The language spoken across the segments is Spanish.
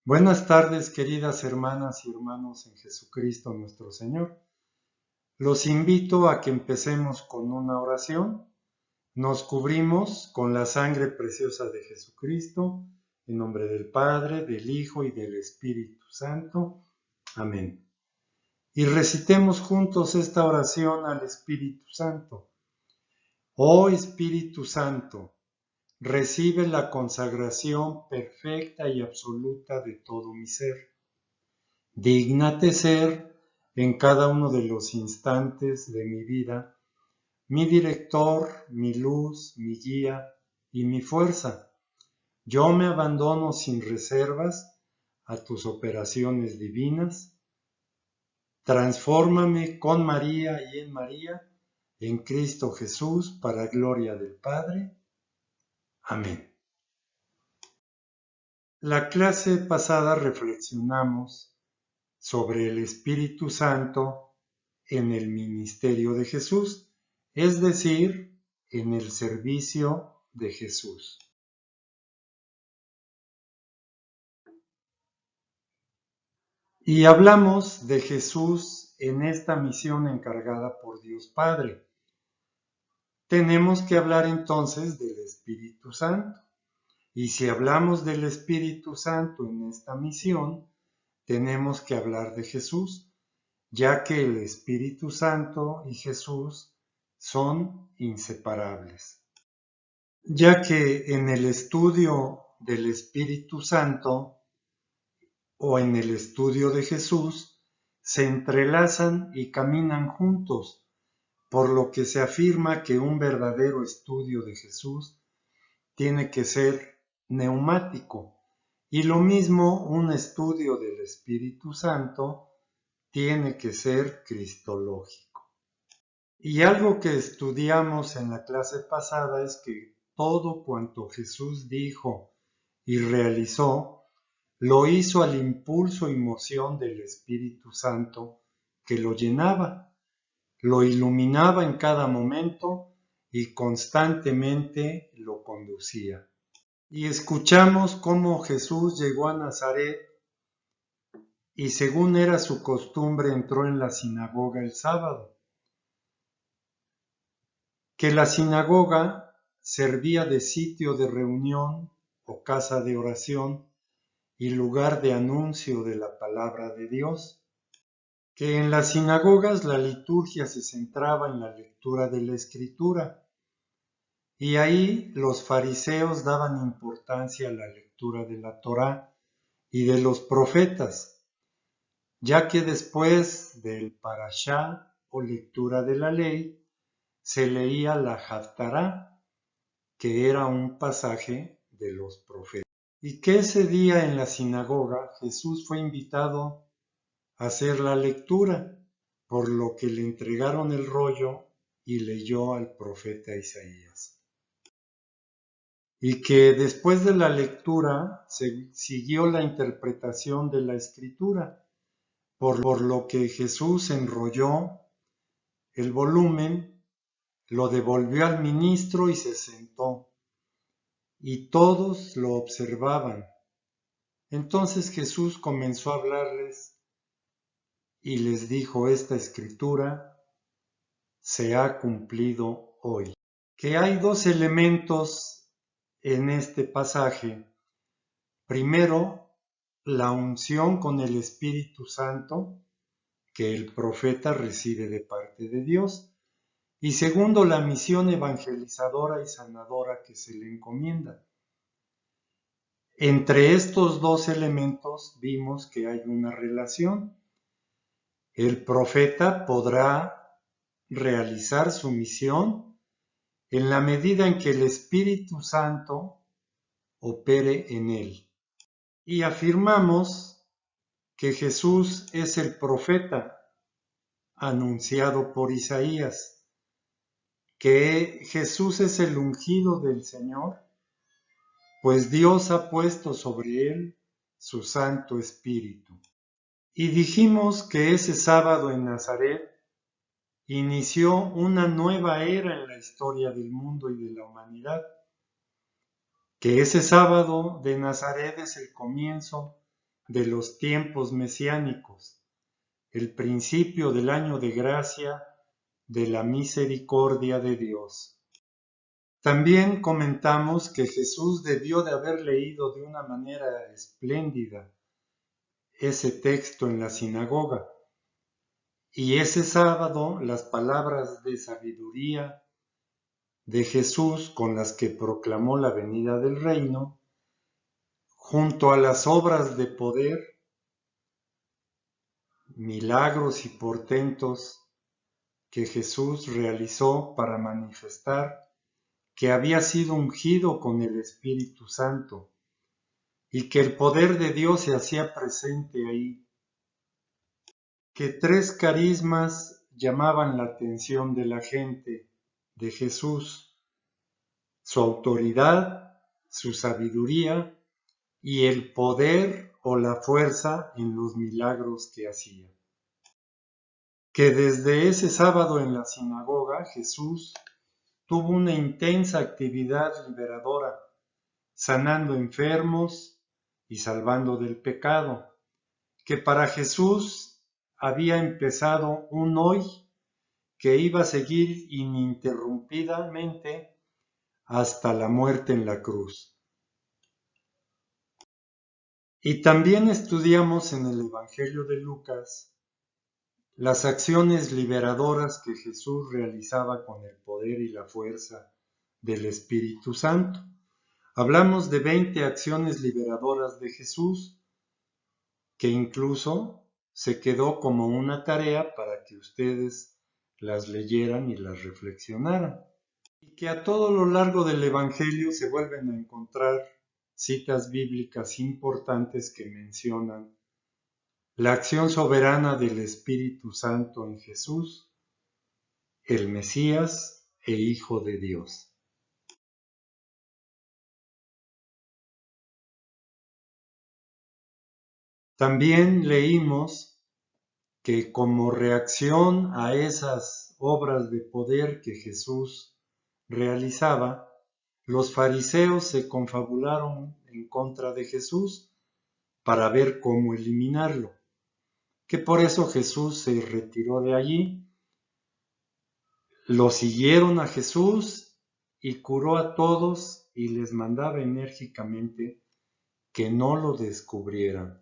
Buenas tardes, queridas hermanas y hermanos en Jesucristo nuestro Señor. Los invito a que empecemos con una oración. Nos cubrimos con la sangre preciosa de Jesucristo, en nombre del Padre, del Hijo y del Espíritu Santo. Amén. Y recitemos juntos esta oración al Espíritu Santo. Oh Espíritu Santo, recibe la consagración perfecta y absoluta de todo mi ser. Dígnate ser en cada uno de los instantes de mi vida, mi director, mi luz, mi guía y mi fuerza. Yo me abandono sin reservas a tus operaciones divinas. Transfórmame con María y en María, en Cristo Jesús, para gloria del Padre. Amén. La clase pasada reflexionamos sobre el Espíritu Santo en el ministerio de Jesús, es decir, en el servicio de Jesús. Y hablamos de Jesús en esta misión encargada por Dios Padre. Tenemos que hablar entonces del Espíritu Santo. Y si hablamos del Espíritu Santo en esta misión, tenemos que hablar de Jesús, ya que el Espíritu Santo y Jesús son inseparables. Ya que en el estudio del Espíritu Santo o en el estudio de Jesús se entrelazan y caminan juntos, por lo que se afirma que un verdadero estudio de Jesús tiene que ser neumático, y lo mismo un estudio del Espíritu Santo tiene que ser cristológico. Y algo que estudiamos en la clase pasada es que todo cuanto Jesús dijo y realizó, lo hizo al impulso y moción del Espíritu Santo que lo llenaba, lo iluminaba en cada momento y constantemente lo conducía. Y escuchamos cómo Jesús llegó a Nazaret y según era su costumbre entró en la sinagoga el sábado. Que la sinagoga servía de sitio de reunión o casa de oración y lugar de anuncio de la palabra de Dios. Que en las sinagogas la liturgia se centraba en la lectura de la Escritura y ahí los fariseos daban importancia a la lectura de la Torá y de los profetas, ya que después del parashá o lectura de la ley se leía la Haftará, que era un pasaje de los profetas. Y que ese día en la sinagoga Jesús fue invitado a hacer la lectura, por lo que le entregaron el rollo y leyó al profeta Isaías. Y que después de la lectura se siguió la interpretación de la escritura, por lo que Jesús enrolló el volumen, lo devolvió al ministro y se sentó, y todos lo observaban. Entonces Jesús comenzó a hablarles y les dijo: esta escritura se ha cumplido hoy. Que hay dos elementos en este pasaje. Primero, la unción con el Espíritu Santo que el profeta recibe de parte de Dios. Y segundo, la misión evangelizadora y sanadora que se le encomienda. Entre estos dos elementos vimos que hay una relación. El profeta podrá realizar su misión en la medida en que el Espíritu Santo opere en él. Y afirmamos que Jesús es el profeta anunciado por Isaías, que Jesús es el ungido del Señor, pues Dios ha puesto sobre él su Santo Espíritu. Y dijimos que ese sábado en Nazaret inició una nueva era en la historia del mundo y de la humanidad, que ese sábado de Nazaret es el comienzo de los tiempos mesiánicos, el principio del año de gracia de la misericordia de Dios. También comentamos que Jesús debió de haber leído de una manera espléndida ese texto en la sinagoga, y ese sábado las palabras de sabiduría de Jesús con las que proclamó la venida del reino, junto a las obras de poder, milagros y portentos que Jesús realizó para manifestar que había sido ungido con el Espíritu Santo y que el poder de Dios se hacía presente ahí, que tres carismas llamaban la atención de la gente de Jesús: su autoridad, su sabiduría y el poder o la fuerza en los milagros que hacía. Que desde ese sábado en la sinagoga Jesús tuvo una intensa actividad liberadora, sanando enfermos y salvando del pecado, que para Jesús había empezado un hoy que iba a seguir ininterrumpidamente hasta la muerte en la cruz. Y también estudiamos en el Evangelio de Lucas las acciones liberadoras que Jesús realizaba con el poder y la fuerza del Espíritu Santo. Hablamos de 20 acciones liberadoras de Jesús, que incluso se quedó como una tarea para que ustedes las leyeran y las reflexionaran. Y que a todo lo largo del Evangelio se vuelven a encontrar citas bíblicas importantes que mencionan la acción soberana del Espíritu Santo en Jesús, el Mesías e Hijo de Dios. También leímos que como reacción a esas obras de poder que Jesús realizaba, los fariseos se confabularon en contra de Jesús para ver cómo eliminarlo, que por eso Jesús se retiró de allí. Lo siguieron a Jesús y curó a todos y les mandaba enérgicamente que no lo descubrieran.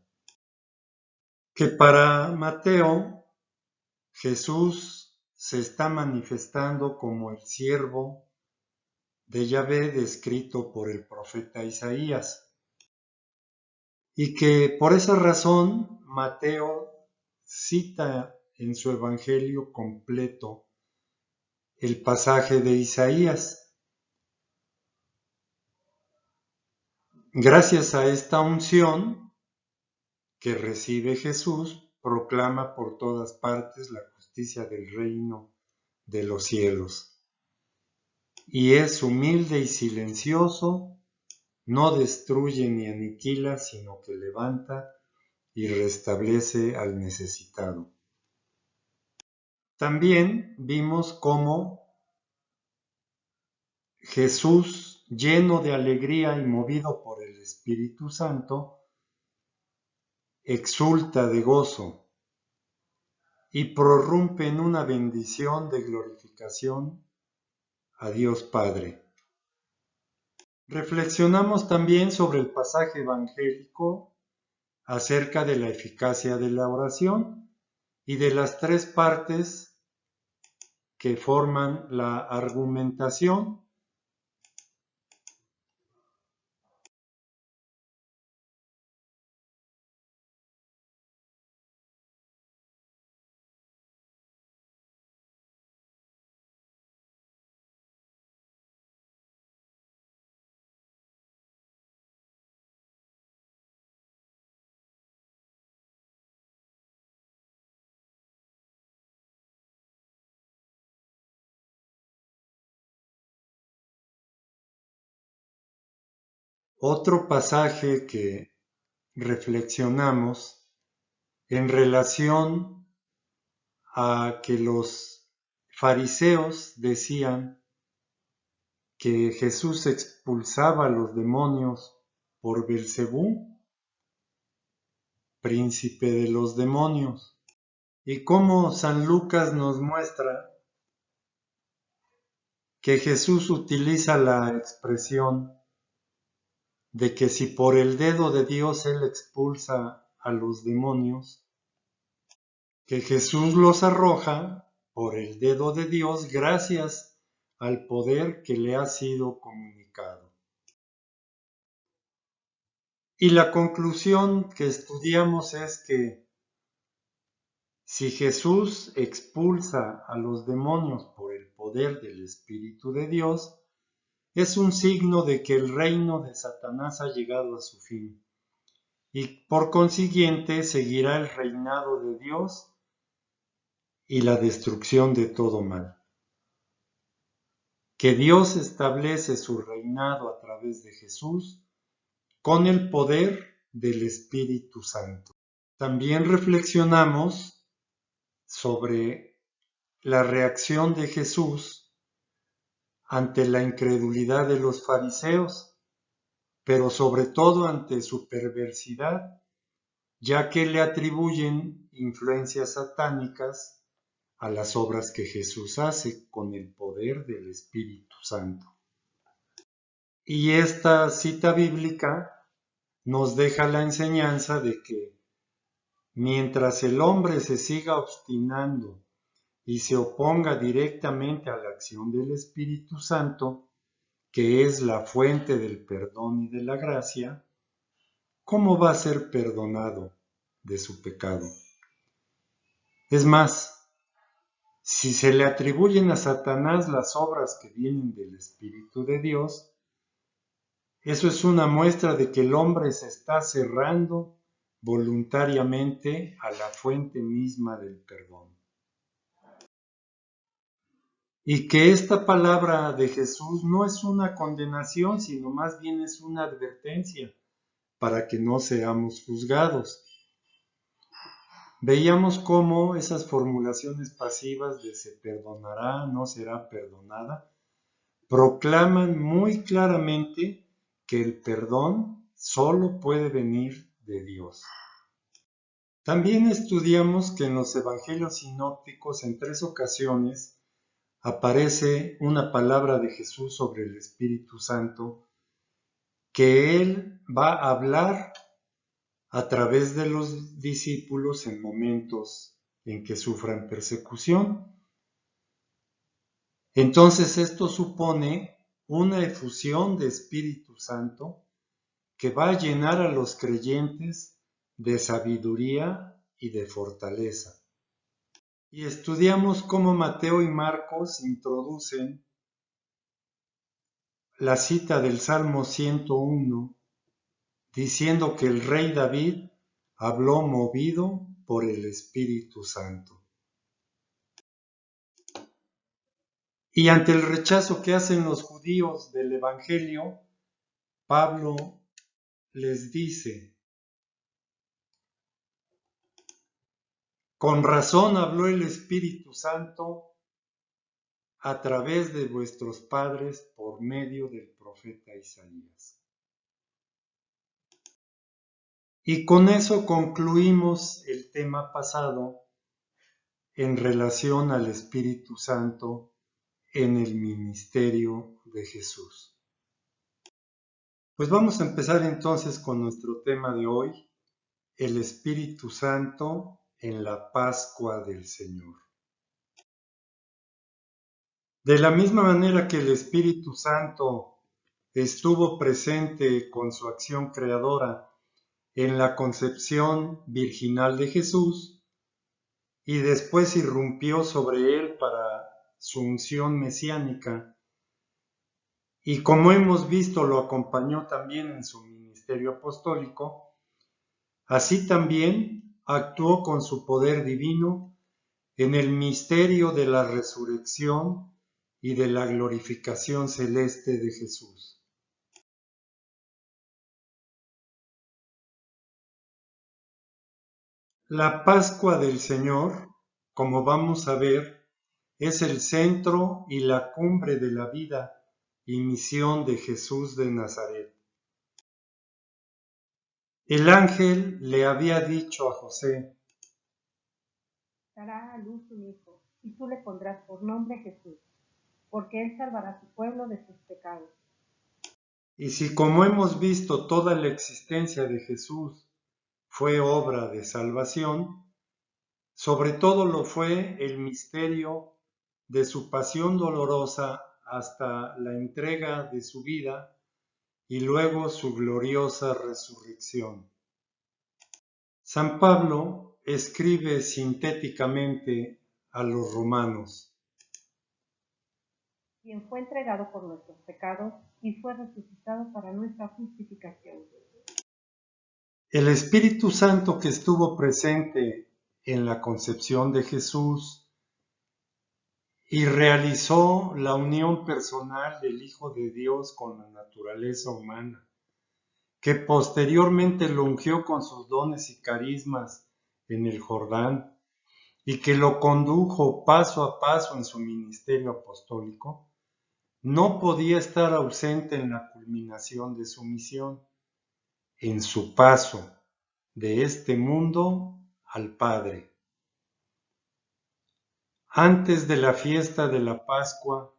Que para Mateo, Jesús se está manifestando como el siervo de Yahvé descrito por el profeta Isaías, y que por esa razón Mateo cita en su evangelio completo el pasaje de Isaías. Gracias a esta unción que recibe Jesús, proclama por todas partes la justicia del reino de los cielos. Y es humilde y silencioso, no destruye ni aniquila, sino que levanta y restablece al necesitado. También vimos cómo Jesús, lleno de alegría y movido por el Espíritu Santo, exulta de gozo y prorrumpe en una bendición de glorificación a Dios Padre. Reflexionamos también sobre el pasaje evangélico acerca de la eficacia de la oración y de las tres partes que forman la argumentación. Otro pasaje que reflexionamos en relación a que los fariseos decían que Jesús expulsaba a los demonios por Belcebú, príncipe de los demonios. Y cómo San Lucas nos muestra que Jesús utiliza la expresión de que si por el dedo de Dios Él expulsa a los demonios, que Jesús los arroja por el dedo de Dios gracias al poder que le ha sido comunicado. Y la conclusión que estudiamos es que si Jesús expulsa a los demonios por el poder del Espíritu de Dios, es un signo de que el reino de Satanás ha llegado a su fin y por consiguiente seguirá el reinado de Dios y la destrucción de todo mal. Que Dios establece su reinado a través de Jesús con el poder del Espíritu Santo. También reflexionamos sobre la reacción de Jesús ante la incredulidad de los fariseos, pero sobre todo ante su perversidad, ya que le atribuyen influencias satánicas a las obras que Jesús hace con el poder del Espíritu Santo. Y esta cita bíblica nos deja la enseñanza de que mientras el hombre se siga obstinando y se oponga directamente a la acción del Espíritu Santo, que es la fuente del perdón y de la gracia, ¿cómo va a ser perdonado de su pecado? Es más, si se le atribuyen a Satanás las obras que vienen del Espíritu de Dios, eso es una muestra de que el hombre se está cerrando voluntariamente a la fuente misma del perdón. Y que esta palabra de Jesús no es una condenación, sino más bien es una advertencia para que no seamos juzgados. Veíamos cómo esas formulaciones pasivas de se perdonará, no será perdonada, proclaman muy claramente que el perdón solo puede venir de Dios. También estudiamos que en los evangelios sinópticos en 3 ocasiones aparece una palabra de Jesús sobre el Espíritu Santo que Él va a hablar a través de los discípulos en momentos en que sufran persecución. Entonces esto supone una efusión de Espíritu Santo que va a llenar a los creyentes de sabiduría y de fortaleza. Y estudiamos cómo Mateo y Marcos introducen la cita del Salmo 101, diciendo que el rey David habló movido por el Espíritu Santo. Y ante el rechazo que hacen los judíos del Evangelio, Pablo les dice: con razón habló el Espíritu Santo a través de vuestros padres por medio del profeta Isaías. Y con eso concluimos el tema pasado en relación al Espíritu Santo en el ministerio de Jesús. Pues vamos a empezar entonces con nuestro tema de hoy, el Espíritu Santo en la Pascua del Señor. De la misma manera que el Espíritu Santo estuvo presente con su acción creadora en la concepción virginal de Jesús y después irrumpió sobre él para su unción mesiánica, y como hemos visto lo acompañó también en su ministerio apostólico, así también actuó con su poder divino en el misterio de la resurrección y de la glorificación celeste de Jesús. La Pascua del Señor, como vamos a ver, es el centro y la cumbre de la vida y misión de Jesús de Nazaret. El ángel le había dicho a José: dará a luz un hijo, y tú le pondrás por nombre Jesús, porque él salvará a su pueblo de sus pecados. y si, como hemos visto, toda la existencia de Jesús fue obra de salvación, sobre todo lo fue el misterio de su pasión dolorosa hasta la entrega de su vida y luego su gloriosa resurrección. San Pablo escribe sintéticamente a los romanos: quien fue entregado por nuestros pecados y fue resucitado para nuestra justificación. el Espíritu Santo que estuvo presente en la concepción de Jesús y realizó la unión personal del Hijo de Dios con la naturaleza humana, que posteriormente lo ungió con sus dones y carismas en el Jordán y que lo condujo paso a paso en su ministerio apostólico, no podía estar ausente en la culminación de su misión, en su paso de este mundo al Padre. Antes de la fiesta de la Pascua,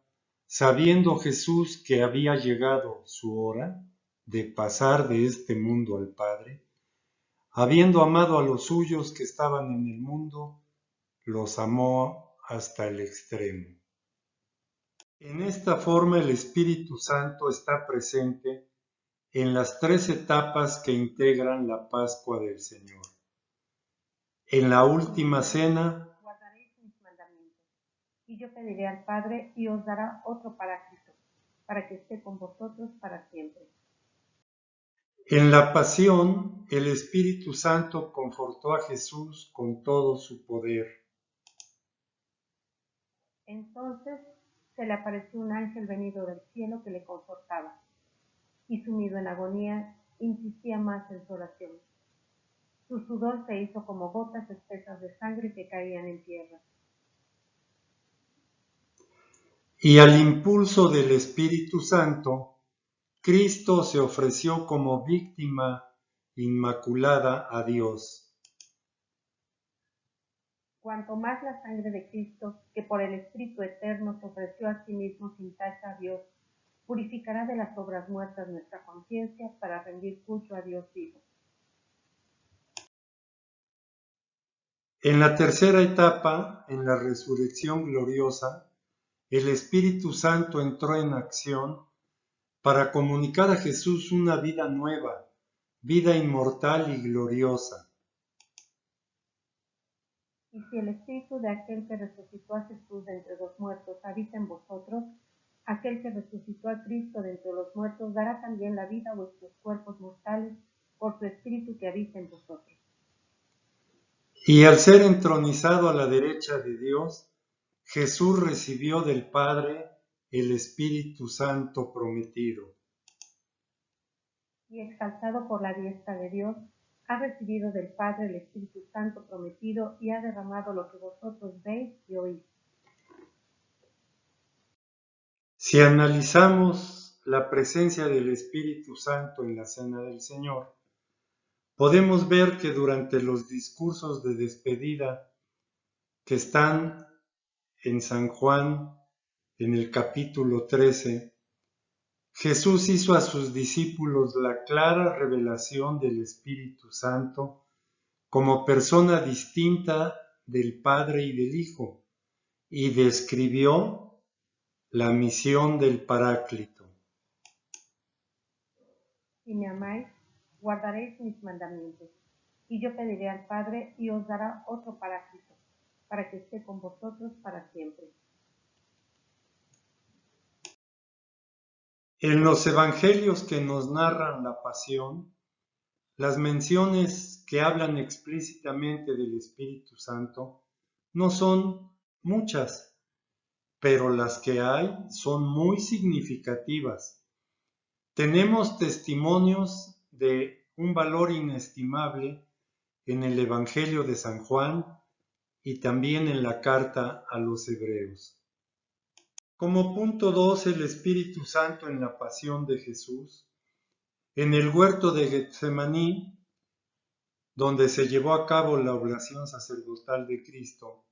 sabiendo Jesús que había llegado su hora de pasar de este mundo al Padre, habiendo amado a los suyos que estaban en el mundo, los amó hasta el extremo. En esta forma el Espíritu Santo está presente en las 3 etapas que integran la Pascua del Señor. En la última cena, guardaréis mis mandamientos, y yo pediré al Padre y os dará otro Paráclito, para que esté con vosotros para siempre. en la pasión, el Espíritu Santo confortó a Jesús con todo su poder. Entonces se le apareció un ángel venido del cielo que le confortaba, y sumido en agonía, insistía más en su oración. Su sudor se hizo como gotas espesas de sangre que caían en tierra. Y al impulso del Espíritu Santo, Cristo se ofreció como víctima inmaculada a Dios. Cuanto más la sangre de Cristo, que por el Espíritu Eterno se ofreció a sí mismo sin tacha a Dios, purificará de las obras muertas nuestra conciencia para rendir culto a Dios vivo. En la tercera etapa, en la resurrección gloriosa, el Espíritu Santo entró en acción para comunicar a Jesús una vida nueva, vida inmortal y gloriosa. Y si el Espíritu de aquel que resucitó a Jesús de entre los muertos habita en vosotros, aquel que resucitó a Cristo de entre los muertos dará también la vida a vuestros cuerpos mortales por su Espíritu que habita en vosotros. Y al ser entronizado a la derecha de Dios, Jesús recibió del Padre el Espíritu Santo prometido. Y exaltado por la diestra de Dios, ha recibido del Padre el Espíritu Santo prometido y ha derramado lo que vosotros veis y oís. Si analizamos la presencia del Espíritu Santo en la Cena del Señor, podemos ver que durante los discursos de despedida que están en San Juan, en el capítulo 13, Jesús hizo a sus discípulos la clara revelación del Espíritu Santo como persona distinta del Padre y del Hijo, y describió la misión del Paráclito. Si me amáis, guardaréis mis mandamientos. Y yo pediré al Padre y os dará otro Paráclito, para que esté con vosotros para siempre. En los evangelios que nos narran la pasión, las menciones que hablan explícitamente del Espíritu Santo no son muchas, pero las que hay son muy significativas. Tenemos testimonios de un valor inestimable en el Evangelio de San Juan y también en la carta a los Hebreos. Como punto 2, el Espíritu Santo en la pasión de Jesús. En el huerto de Getsemaní, donde se llevó a cabo la oblación sacerdotal de Cristo,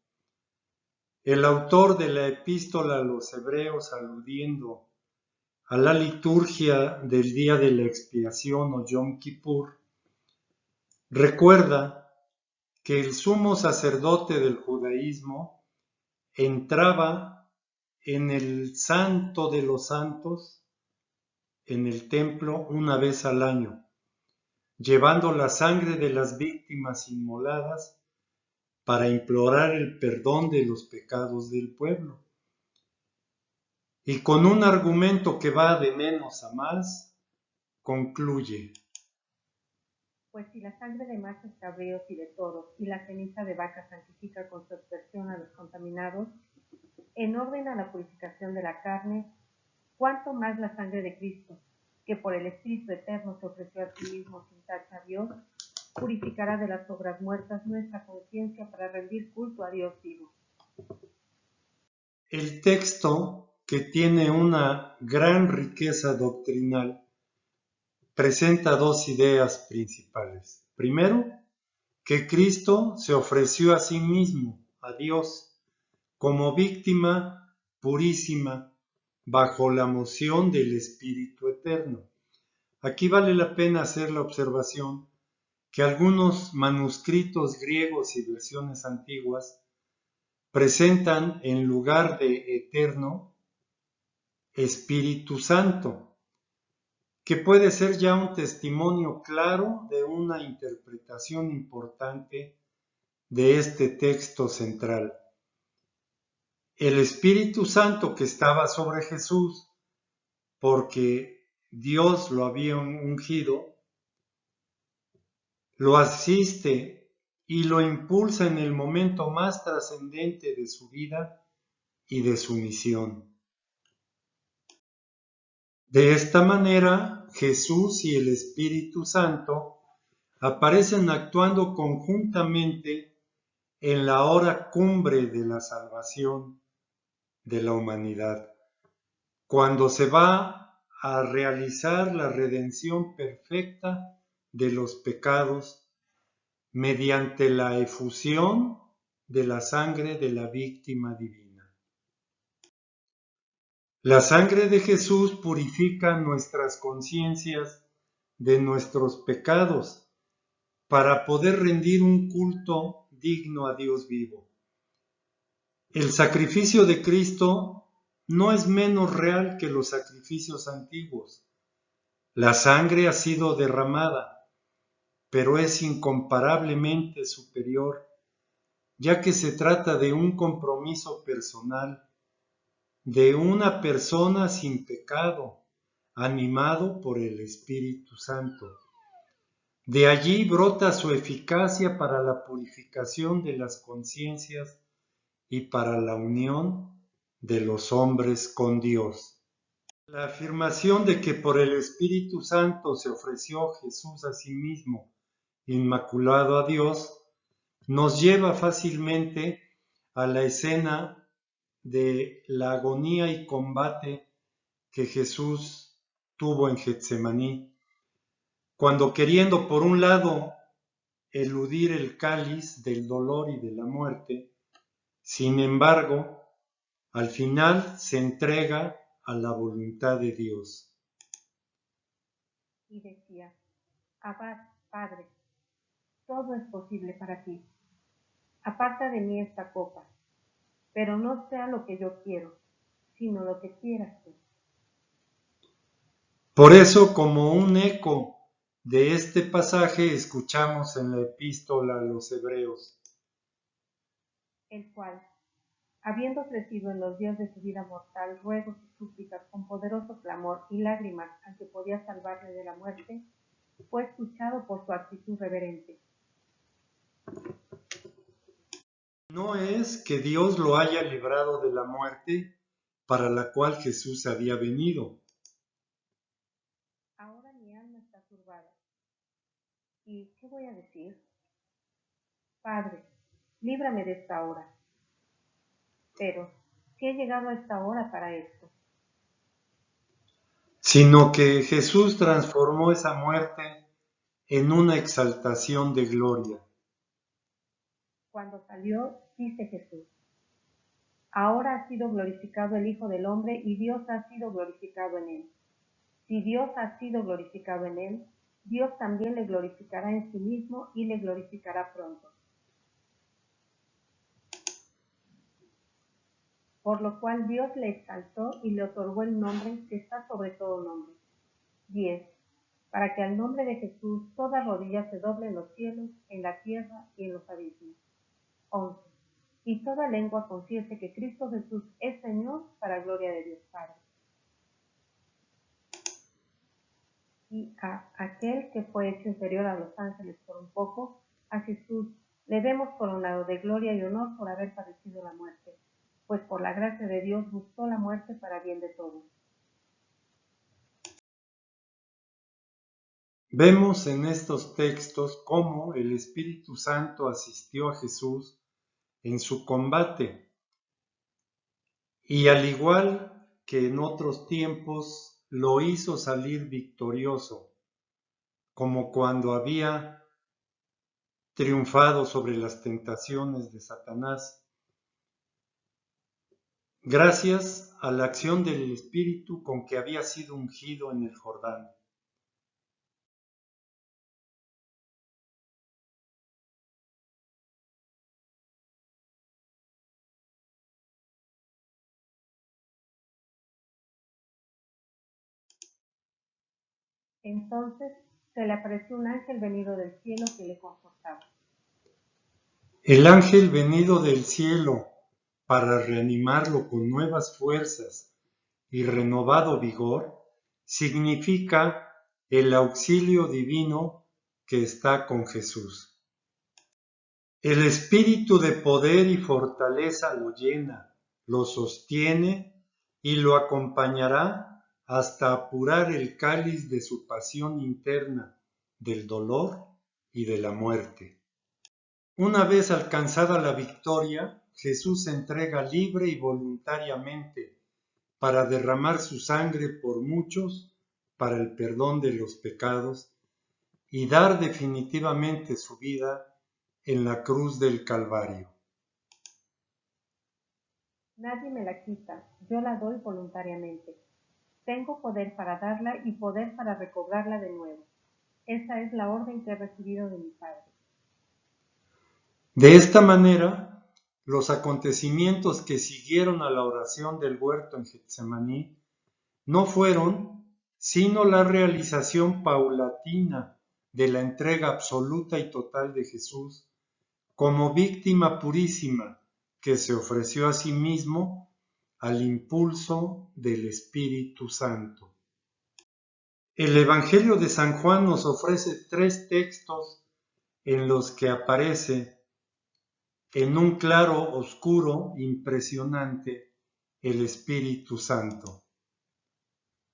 el autor de la epístola a los Hebreos, aludiendo a la liturgia del día de la expiación o Yom Kippur, recuerda que el sumo sacerdote del judaísmo entraba en el Santo de los Santos, en el templo, una vez al año, llevando la sangre de las víctimas inmoladas para implorar el perdón de los pecados del pueblo. Y con un argumento que va de menos a más, concluye: Pues si la sangre de machos cabríos y de toros y la ceniza de vaca santifica con su aspersión a los contaminados, en orden a la purificación de la carne, cuánto más la sangre de Cristo, que por el Espíritu Eterno se ofreció a sí mismo sin tacha a Dios, purificará de las obras muertas nuestra conciencia para rendir culto a Dios vivo. El texto, que tiene una gran riqueza doctrinal, presenta dos ideas principales. Primero, que Cristo se ofreció a sí mismo, a Dios, como víctima purísima bajo la moción del Espíritu Eterno. Aquí vale la pena hacer la observación que algunos manuscritos griegos y versiones antiguas presentan en lugar de eterno, Espíritu Santo, que puede ser ya un testimonio claro de una interpretación importante de este texto central. El Espíritu Santo que estaba sobre Jesús, porque Dios lo había ungido, lo asiste y lo impulsa en el momento más trascendente de su vida y de su misión. De esta manera, Jesús y el Espíritu Santo aparecen actuando conjuntamente en la hora cumbre de la salvación de la humanidad, cuando se va a realizar la redención perfecta de los pecados mediante la efusión de la sangre de la víctima divina. La sangre de Jesús purifica nuestras conciencias de nuestros pecados para poder rendir un culto digno a Dios vivo. El sacrificio de Cristo no es menos real que los sacrificios antiguos. La sangre ha sido derramada, pero es incomparablemente superior, ya que se trata de un compromiso personal, de una persona sin pecado, animado por el Espíritu Santo. De allí brota su eficacia para la purificación de las conciencias y para la unión de los hombres con Dios. La afirmación de que por el Espíritu Santo se ofreció Jesús a sí mismo, inmaculado a Dios, nos lleva fácilmente a la escena de la agonía y combate que Jesús tuvo en Getsemaní, cuando, queriendo por un lado eludir el cáliz del dolor y de la muerte, sin embargo, al final se entrega a la voluntad de Dios. Y decía: Abad, Padre, todo es posible para ti. Aparta de mí esta copa, pero no sea lo que yo quiero, sino lo que quieras tú. Por eso, como un eco de este pasaje, escuchamos en la epístola a los Hebreos: el cual, habiendo crecido en los días de su vida mortal ruegos y súplicas con poderoso clamor y lágrimas al que podía salvarle de la muerte, fue escuchado por su actitud reverente. No es que Dios lo haya librado de la muerte para la cual Jesús había venido. Ahora mi alma está turbada. ¿Y qué voy a decir? Padre, líbrame de esta hora. Pero, si he llegado a esta hora para esto. Sino que Jesús transformó esa muerte en una exaltación de gloria. Cuando salió, dice Jesús: ahora ha sido glorificado el Hijo del Hombre y Dios ha sido glorificado en él. Si Dios ha sido glorificado en él, Dios también le glorificará en sí mismo y le glorificará pronto. Por lo cual Dios le exaltó y le otorgó el nombre que está sobre todo nombre. 10. Para que al nombre de Jesús toda rodilla se doble en los cielos, en la tierra y en los abismos. 11. Y toda lengua confiese que Cristo Jesús es Señor, para gloria de Dios Padre. Y a aquel que fue hecho inferior a los ángeles por un poco, a Jesús, le vemos coronado de gloria y honor por haber padecido la muerte, pues por la gracia de Dios buscó la muerte para bien de todos. Vemos en estos textos cómo el Espíritu Santo asistió a Jesús en su combate y al igual que en otros tiempos lo hizo salir victorioso, como cuando había triunfado sobre las tentaciones de Satanás, gracias a la acción del Espíritu con que había sido ungido en el Jordán. Entonces se le apareció un ángel venido del cielo que le confortaba. El ángel venido del cielo para reanimarlo con nuevas fuerzas y renovado vigor, significa el auxilio divino que está con Jesús. El espíritu de poder y fortaleza lo llena, lo sostiene y lo acompañará hasta apurar el cáliz de su pasión interna, del dolor y de la muerte. Una vez alcanzada la victoria, Jesús se entrega libre y voluntariamente para derramar su sangre por muchos para el perdón de los pecados y dar definitivamente su vida en la cruz del Calvario. Nadie me la quita, yo la doy voluntariamente. Tengo poder para darla y poder para recobrarla de nuevo. Esa es la orden que he recibido de mi Padre. De esta manera, los acontecimientos que siguieron a la oración del huerto en Getsemaní no fueron sino la realización paulatina de la entrega absoluta y total de Jesús como víctima purísima que se ofreció a sí mismo al impulso del Espíritu Santo. El Evangelio de San Juan nos ofrece 3 textos en los que aparece en un claro oscuro impresionante el Espíritu Santo.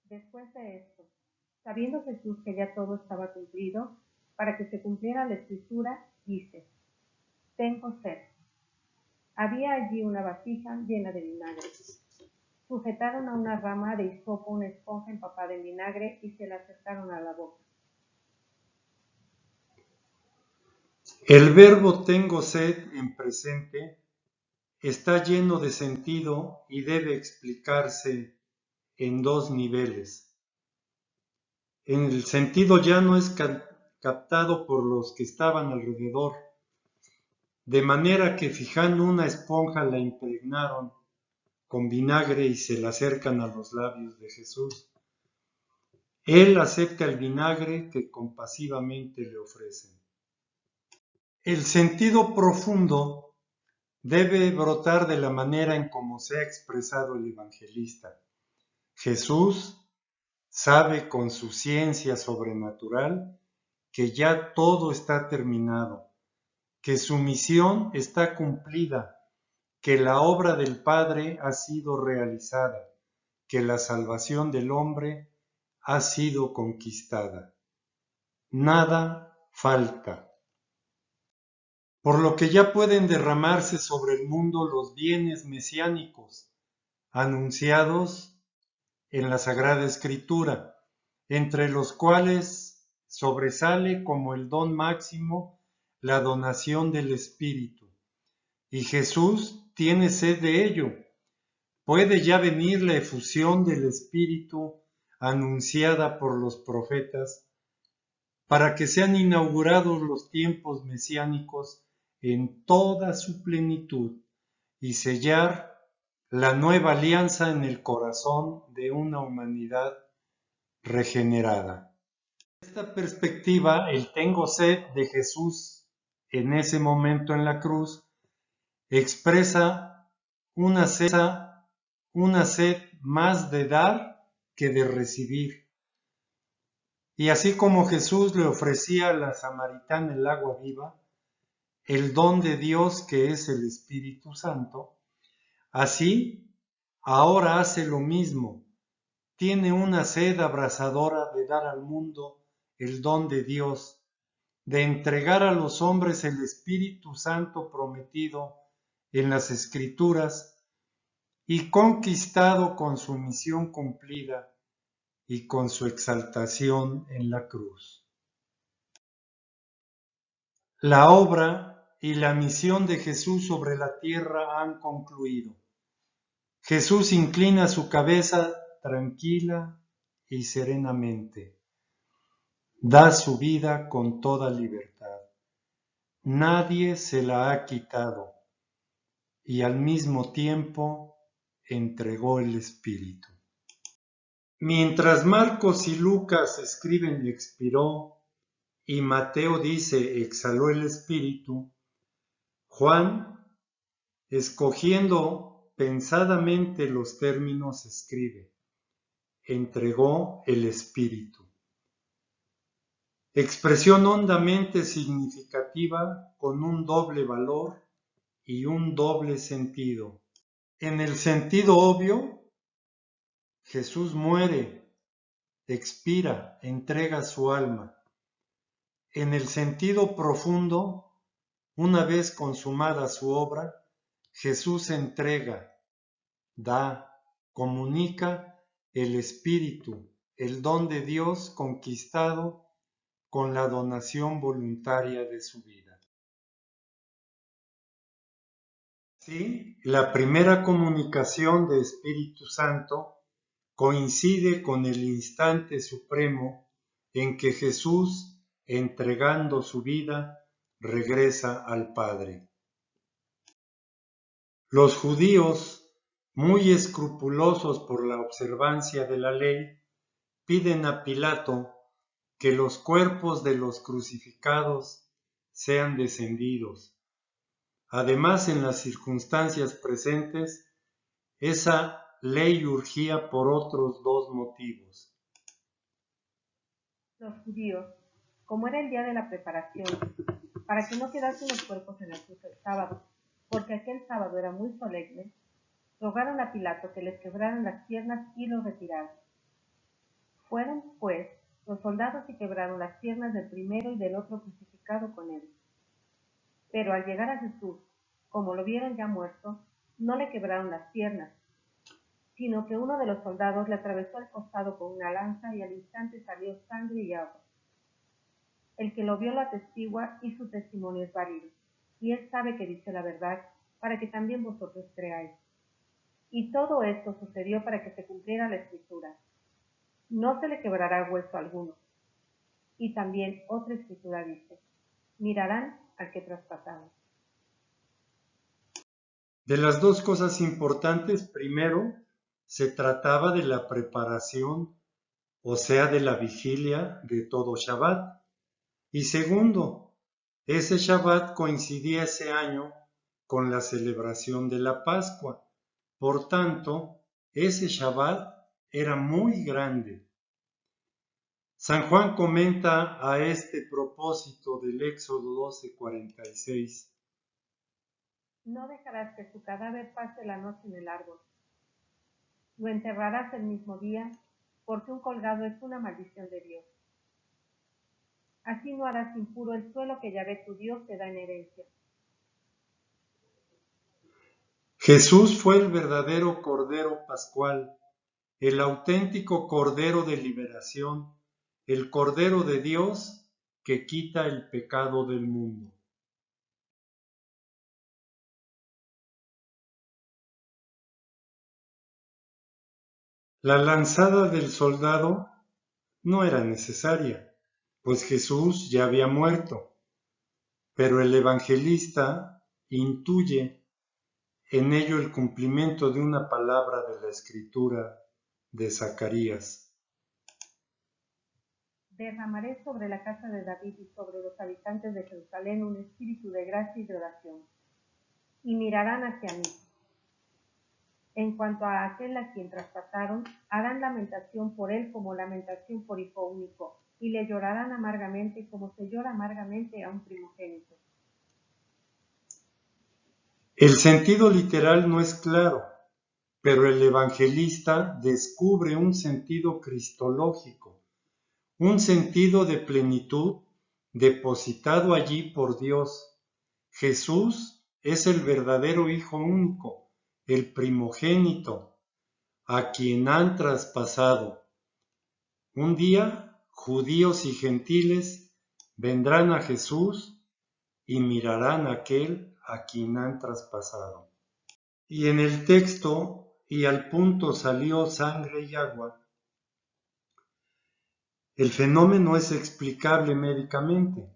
Después de esto, sabiendo Jesús que ya todo estaba cumplido, para que se cumpliera la escritura, dice: tengo sed. Había allí una vasija llena de vinagre. Sujetaron a una rama de hisopo una esponja empapada en vinagre y se la acercaron a la boca. El verbo tengo sed en presente está lleno de sentido y debe explicarse en 2 niveles. El sentido ya no es captado por los que estaban alrededor, de manera que fijando una esponja la impregnaron con vinagre y se la acercan a los labios de Jesús. Él acepta el vinagre que compasivamente le ofrecen. El sentido profundo debe brotar de la manera en cómo se ha expresado el evangelista. Jesús sabe con su ciencia sobrenatural que ya todo está terminado, que su misión está cumplida, que la obra del Padre ha sido realizada, que la salvación del hombre ha sido conquistada. Nada falta. Por lo que ya pueden derramarse sobre el mundo los bienes mesiánicos anunciados en la Sagrada Escritura, entre los cuales sobresale como el don máximo la donación del Espíritu. Y Jesús tiene sed de ello. Puede ya venir la efusión del Espíritu anunciada por los profetas, para que sean inaugurados los tiempos mesiánicos en toda su plenitud y sellar la nueva alianza en el corazón de una humanidad regenerada. En esta perspectiva, el tengo sed de Jesús en ese momento en la cruz expresa una sed más de dar que de recibir. Y así como Jesús le ofrecía a la samaritana el agua viva, el don de Dios que es el Espíritu Santo, así ahora hace lo mismo. Tiene una sed abrasadora de dar al mundo el don de Dios, de entregar a los hombres el Espíritu Santo prometido en las Escrituras y conquistado con su misión cumplida y con su exaltación en la cruz. La obra y la misión de Jesús sobre la tierra han concluido. Jesús inclina su cabeza tranquila y serenamente. Da su vida con toda libertad. Nadie se la ha quitado y al mismo tiempo entregó el Espíritu. Mientras Marcos y Lucas escriben expiró y Mateo dice exhaló el Espíritu, Juan, escogiendo pensadamente los términos, escribe entregó el Espíritu. Expresión hondamente significativa con un doble valor y un doble sentido. En el sentido obvio, Jesús muere, expira, entrega su alma. En el sentido profundo, una vez consumada su obra, Jesús entrega, da, comunica el Espíritu, el don de Dios conquistado con la donación voluntaria de su vida. Sí, la primera comunicación de Espíritu Santo coincide con el instante supremo en que Jesús, entregando su vida, regresa al Padre. Los judíos, muy escrupulosos por la observancia de la ley, piden a Pilato que los cuerpos de los crucificados sean descendidos. Además, en las circunstancias presentes, esa ley urgía por otros dos motivos. Los judíos, como era el día de la preparación, para que no quedasen los cuerpos en la cruz el sábado, porque aquel sábado era muy solemne, rogaron a Pilato que les quebraran las piernas y los retiraran. Fueron, pues, los soldados y quebraron las piernas del primero y del otro crucificado con él. Pero al llegar a Jesús, como lo vieron ya muerto, no le quebraron las piernas, sino que uno de los soldados le atravesó el costado con una lanza y al instante salió sangre y agua. El que lo vio lo atestigua y su testimonio es válido, y él sabe que dice la verdad, para que también vosotros creáis. Y todo esto sucedió para que se cumpliera la Escritura. No se le quebrará hueso alguno. Y también otra Escritura dice, mirarán al que traspasaron. De las dos cosas importantes, primero, se trataba de la preparación, o sea, de la vigilia de todo Shabbat. Y segundo, ese Shabbat coincidía ese año con la celebración de la Pascua. Por tanto, ese Shabbat era muy grande. San Juan comenta a este propósito del Éxodo 12:46. No dejarás que su cadáver pase la noche en el árbol. Lo enterrarás el mismo día, porque un colgado es una maldición de Dios. Así no harás impuro el suelo que Yahvé tu Dios te da en herencia. Jesús fue el verdadero Cordero Pascual, el auténtico Cordero de liberación el Cordero de Dios que quita el pecado del mundo. La lanzada del soldado no era necesaria, pues Jesús ya había muerto, pero el evangelista intuye en ello el cumplimiento de una palabra de la Escritura de Zacarías. Derramaré sobre la casa de David y sobre los habitantes de Jerusalén un espíritu de gracia y de oración, y mirarán hacia mí. En cuanto a aquel a quien traspasaron, harán lamentación por él como lamentación por hijo único, y le llorarán amargamente como se llora amargamente a un primogénito. El sentido literal no es claro, pero el evangelista descubre un sentido cristológico, un sentido de plenitud depositado allí por Dios. Jesús es el verdadero Hijo único, el primogénito, a quien han traspasado. Un día, judíos y gentiles vendrán a Jesús y mirarán a aquel a quien han traspasado. Y en el texto, y al punto salió sangre y agua, el fenómeno es explicable médicamente.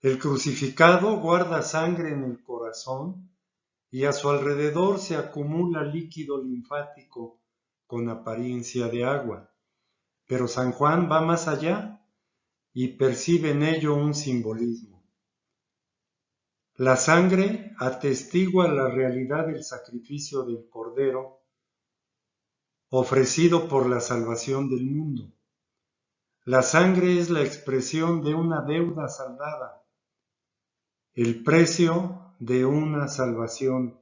El crucificado guarda sangre en el corazón y a su alrededor se acumula líquido linfático con apariencia de agua. Pero San Juan va más allá y percibe en ello un simbolismo. La sangre atestigua la realidad del sacrificio del Cordero ofrecido por la salvación del mundo. La sangre es la expresión de una deuda saldada, el precio de una salvación,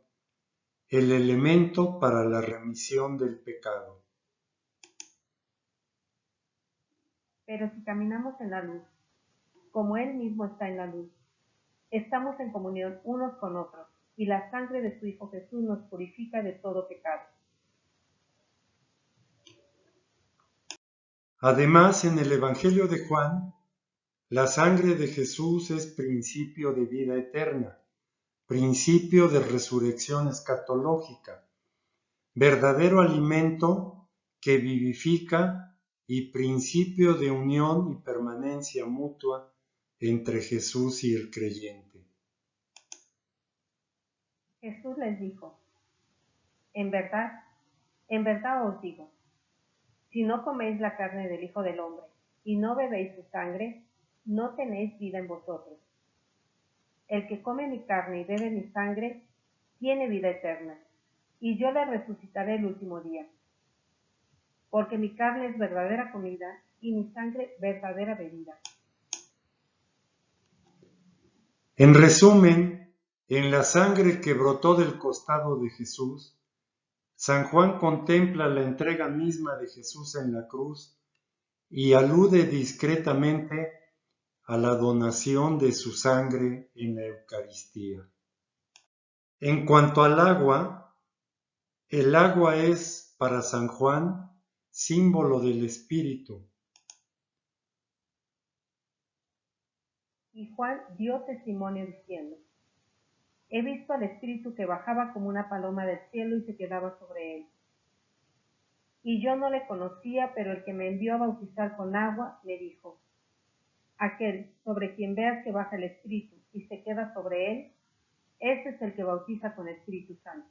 el elemento para la remisión del pecado. Pero si caminamos en la luz, como Él mismo está en la luz, estamos en comunión unos con otros, y la sangre de su Hijo Jesús nos purifica de todo pecado. Además, en el Evangelio de Juan, la sangre de Jesús es principio de vida eterna, principio de resurrección escatológica, verdadero alimento que vivifica y principio de unión y permanencia mutua entre Jesús y el creyente. Jesús les dijo, en verdad os digo, si no coméis la carne del Hijo del Hombre y no bebéis su sangre, no tenéis vida en vosotros. El que come mi carne y bebe mi sangre, tiene vida eterna, y yo le resucitaré el último día. Porque mi carne es verdadera comida y mi sangre verdadera bebida. En resumen, en la sangre que brotó del costado de Jesús, San Juan contempla la entrega misma de Jesús en la cruz y alude discretamente a la donación de su sangre en la Eucaristía. En cuanto al agua, el agua es para San Juan símbolo del Espíritu. Y Juan dio testimonio diciendo, he visto al Espíritu que bajaba como una paloma del cielo y se quedaba sobre él. Y yo no le conocía, pero el que me envió a bautizar con agua me dijo, aquel sobre quien veas que baja el Espíritu y se queda sobre él, ese es el que bautiza con Espíritu Santo.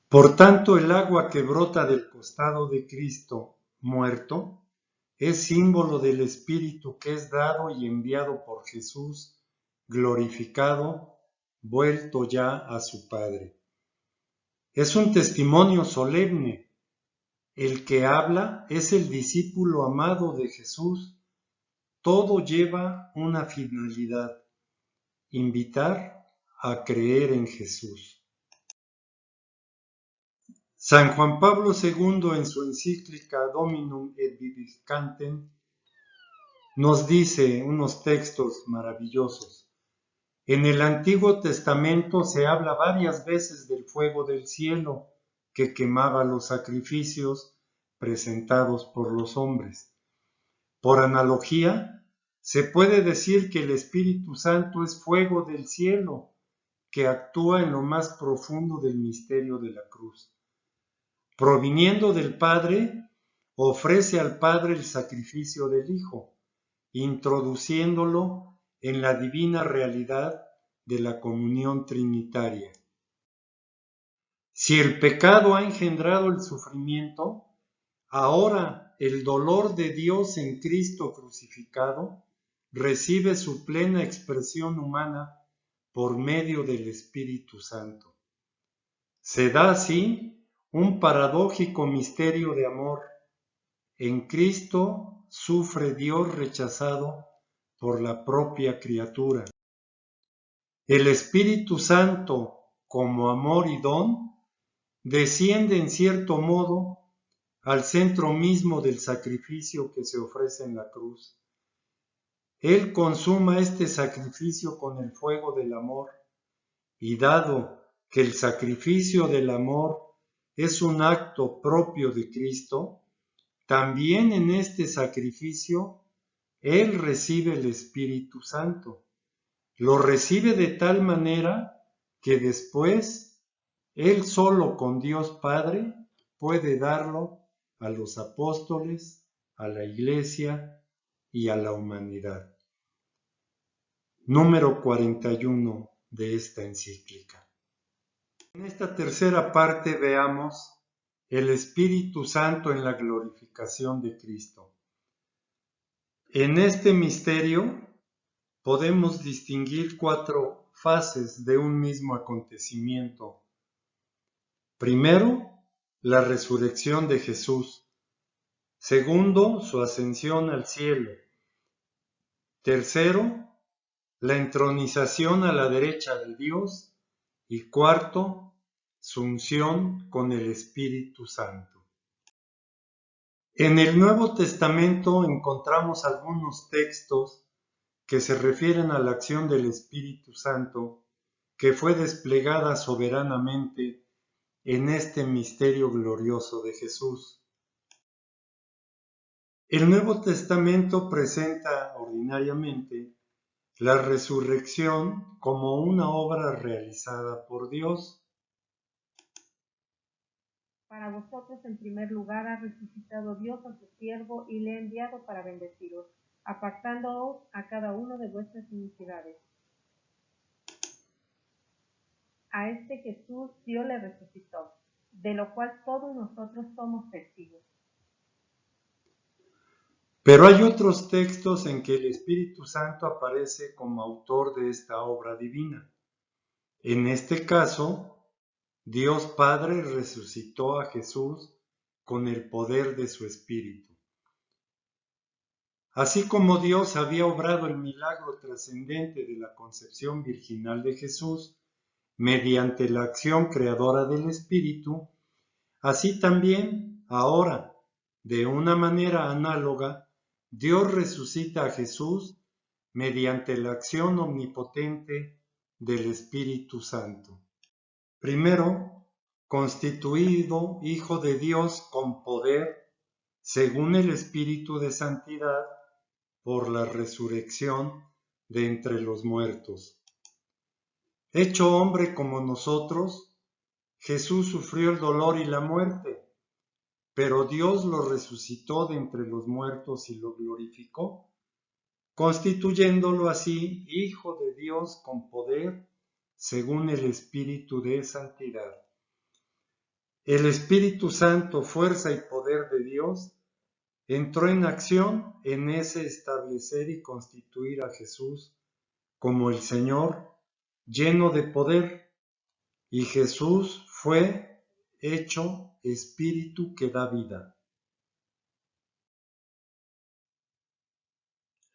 Por tanto, el agua que brota del costado de Cristo muerto es símbolo del Espíritu que es dado y enviado por Jesús, glorificado, vuelto ya a su Padre. Es un testimonio solemne. El que habla es el discípulo amado de Jesús. Todo lleva una finalidad: invitar a creer en Jesús. San Juan Pablo II, en su encíclica Dominum et Vivificantem, nos dice unos textos maravillosos. En el Antiguo Testamento se habla varias veces del fuego del cielo que quemaba los sacrificios, presentados por los hombres. Por analogía, se puede decir que el Espíritu Santo es fuego del cielo que actúa en lo más profundo del misterio de la cruz. Proviniendo del Padre, ofrece al Padre el sacrificio del Hijo, introduciéndolo en la divina realidad de la comunión trinitaria. Si el pecado ha engendrado el sufrimiento, ahora el dolor de Dios en Cristo crucificado recibe su plena expresión humana por medio del Espíritu Santo. Se da así un paradójico misterio de amor. En Cristo sufre Dios rechazado por la propia criatura. El Espíritu Santo, como amor y don, desciende en cierto modo al centro mismo del sacrificio que se ofrece en la cruz. Él consuma este sacrificio con el fuego del amor, y dado que el sacrificio del amor es un acto propio de Cristo, también en este sacrificio Él recibe el Espíritu Santo. Lo recibe de tal manera que después Él solo con Dios Padre puede darlo a los apóstoles, a la Iglesia y a la humanidad. Número 41 de esta encíclica. En esta tercera parte veamos el Espíritu Santo en la glorificación de Cristo. En este misterio podemos distinguir 4 fases de un mismo acontecimiento. Primero, la resurrección de Jesús. Segundo, su ascensión al cielo. Tercero, la entronización a la derecha de Dios. Y cuarto, su unción con el Espíritu Santo. En el Nuevo Testamento encontramos algunos textos que se refieren a la acción del Espíritu Santo que fue desplegada soberanamente en este misterio glorioso de Jesús. El Nuevo Testamento presenta ordinariamente la resurrección como una obra realizada por Dios. Para vosotros, en primer lugar, ha resucitado Dios a su siervo y le ha enviado para bendeciros, apartándoos a cada uno de vuestras iniquidades. A este Jesús Dios le resucitó, de lo cual todos nosotros somos testigos. Pero hay otros textos en que el Espíritu Santo aparece como autor de esta obra divina. En este caso, Dios Padre resucitó a Jesús con el poder de su Espíritu. Así como Dios había obrado el milagro trascendente de la concepción virginal de Jesús mediante la acción creadora del Espíritu, así también ahora, de una manera análoga, Dios resucita a Jesús mediante la acción omnipotente del Espíritu Santo. Primero, constituido Hijo de Dios con poder, según el Espíritu de Santidad, por la resurrección de entre los muertos. Hecho hombre como nosotros, Jesús sufrió el dolor y la muerte, pero Dios lo resucitó de entre los muertos y lo glorificó, constituyéndolo así Hijo de Dios con poder, según el Espíritu de Santidad. El Espíritu Santo, fuerza y poder de Dios, entró en acción en ese establecer y constituir a Jesús como el Señor, lleno de poder, y Jesús fue hecho Espíritu que da vida.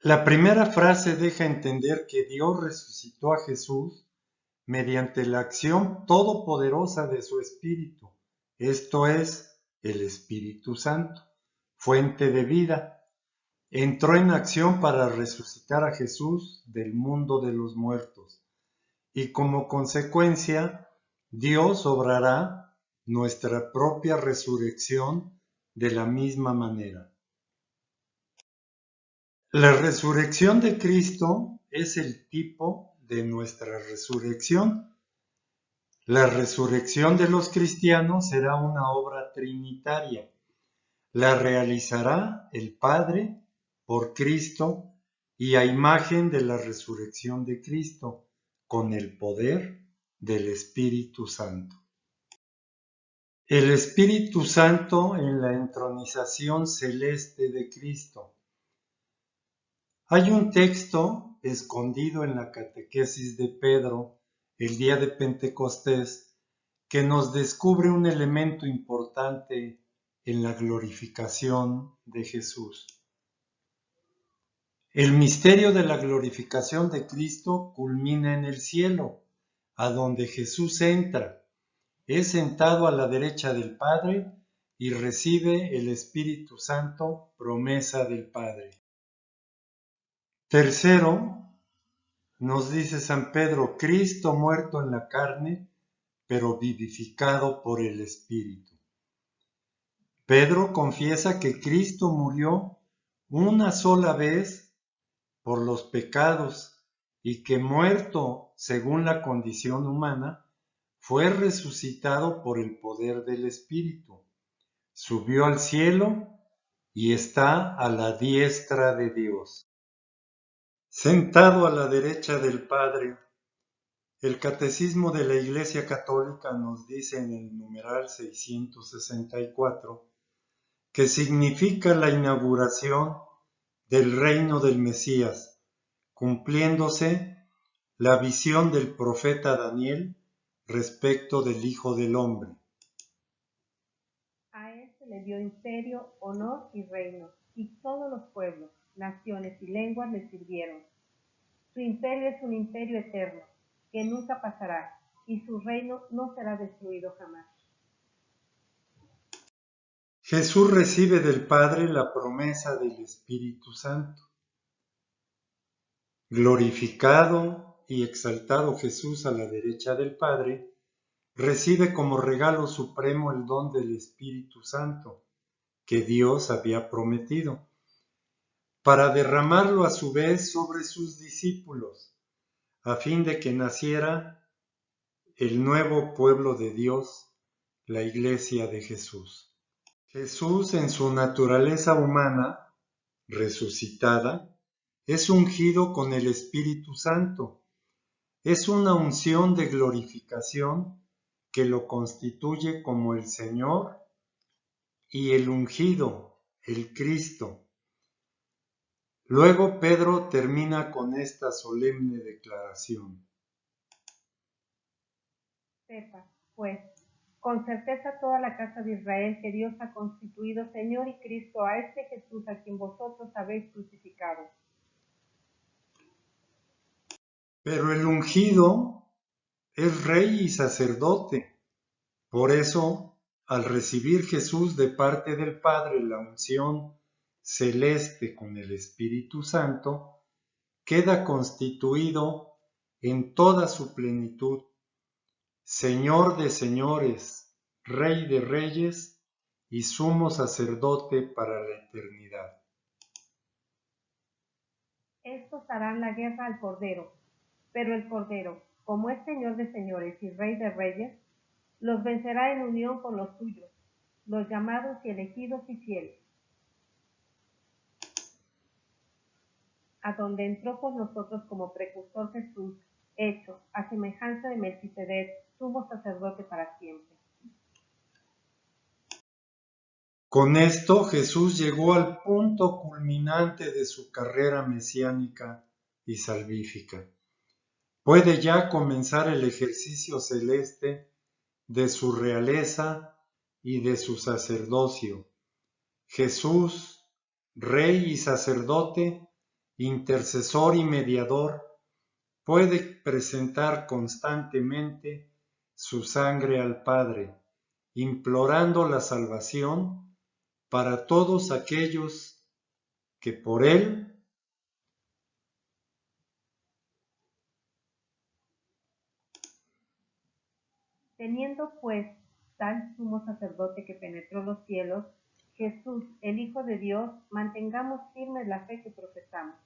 La primera frase deja entender que Dios resucitó a Jesús mediante la acción todopoderosa de su Espíritu, esto es, el Espíritu Santo, fuente de vida. Entró en acción para resucitar a Jesús del mundo de los muertos, y como consecuencia, Dios obrará nuestra propia resurrección de la misma manera. La resurrección de Cristo es el tipo de nuestra resurrección. La resurrección de los cristianos será una obra trinitaria. La realizará el Padre por Cristo y a imagen de la resurrección de Cristo, con el poder del Espíritu Santo. El Espíritu Santo en la entronización celeste de Cristo. Hay un texto escondido en la catequesis de Pedro el día de Pentecostés que nos descubre un elemento importante en la glorificación de Jesús. El misterio de la glorificación de Cristo culmina en el cielo, a donde Jesús entra, es sentado a la derecha del Padre y recibe el Espíritu Santo, promesa del Padre. Tercero, nos dice San Pedro, Cristo muerto en la carne, pero vivificado por el Espíritu. Pedro confiesa que Cristo murió una sola vez por los pecados y que muerto según la condición humana, fue resucitado por el poder del Espíritu, subió al cielo y está a la diestra de Dios. Sentado a la derecha del Padre, el Catecismo de la Iglesia Católica nos dice en el numeral 664 que significa la inauguración del reino del Mesías, cumpliéndose la visión del profeta Daniel respecto del Hijo del Hombre. A él se le dio imperio, honor y reino, y todos los pueblos, naciones y lenguas le sirvieron. Su imperio es un imperio eterno, que nunca pasará, y su reino no será destruido jamás. Jesús recibe del Padre la promesa del Espíritu Santo. Glorificado y exaltado Jesús a la derecha del Padre, recibe como regalo supremo el don del Espíritu Santo, que Dios había prometido, para derramarlo a su vez sobre sus discípulos, a fin de que naciera el nuevo pueblo de Dios, la Iglesia de Jesús. Jesús en su naturaleza humana, resucitada, es ungido con el Espíritu Santo. Es una unción de glorificación que lo constituye como el Señor y el ungido, el Cristo. Luego Pedro termina con esta solemne declaración. Sepa, pues, con certeza toda la casa de Israel que Dios ha constituido Señor y Cristo a este Jesús a quien vosotros habéis crucificado. Pero el ungido es rey y sacerdote. Por eso, al recibir Jesús de parte del Padre la unción celeste con el Espíritu Santo, queda constituido en toda su plenitud, Señor de señores, Rey de reyes y sumo sacerdote para la eternidad. Estos harán la guerra al Cordero, pero el Cordero, como es Señor de señores y Rey de reyes, los vencerá en unión con los suyos, los llamados y elegidos y fieles. A donde entró por nosotros como precursor Jesús, hecho a semejanza de Melquisedec, sumo sacerdote para siempre. Con esto Jesús llegó al punto culminante de su carrera mesiánica y salvífica. Puede ya comenzar el ejercicio celeste de su realeza y de su sacerdocio. Jesús, Rey y sacerdote, intercesor y mediador, puede presentar constantemente su sangre al Padre, implorando la salvación para todos aquellos que por él Teniendo pues tal sumo sacerdote que penetró los cielos, Jesús, el Hijo de Dios, mantengamos firme la fe que profesamos.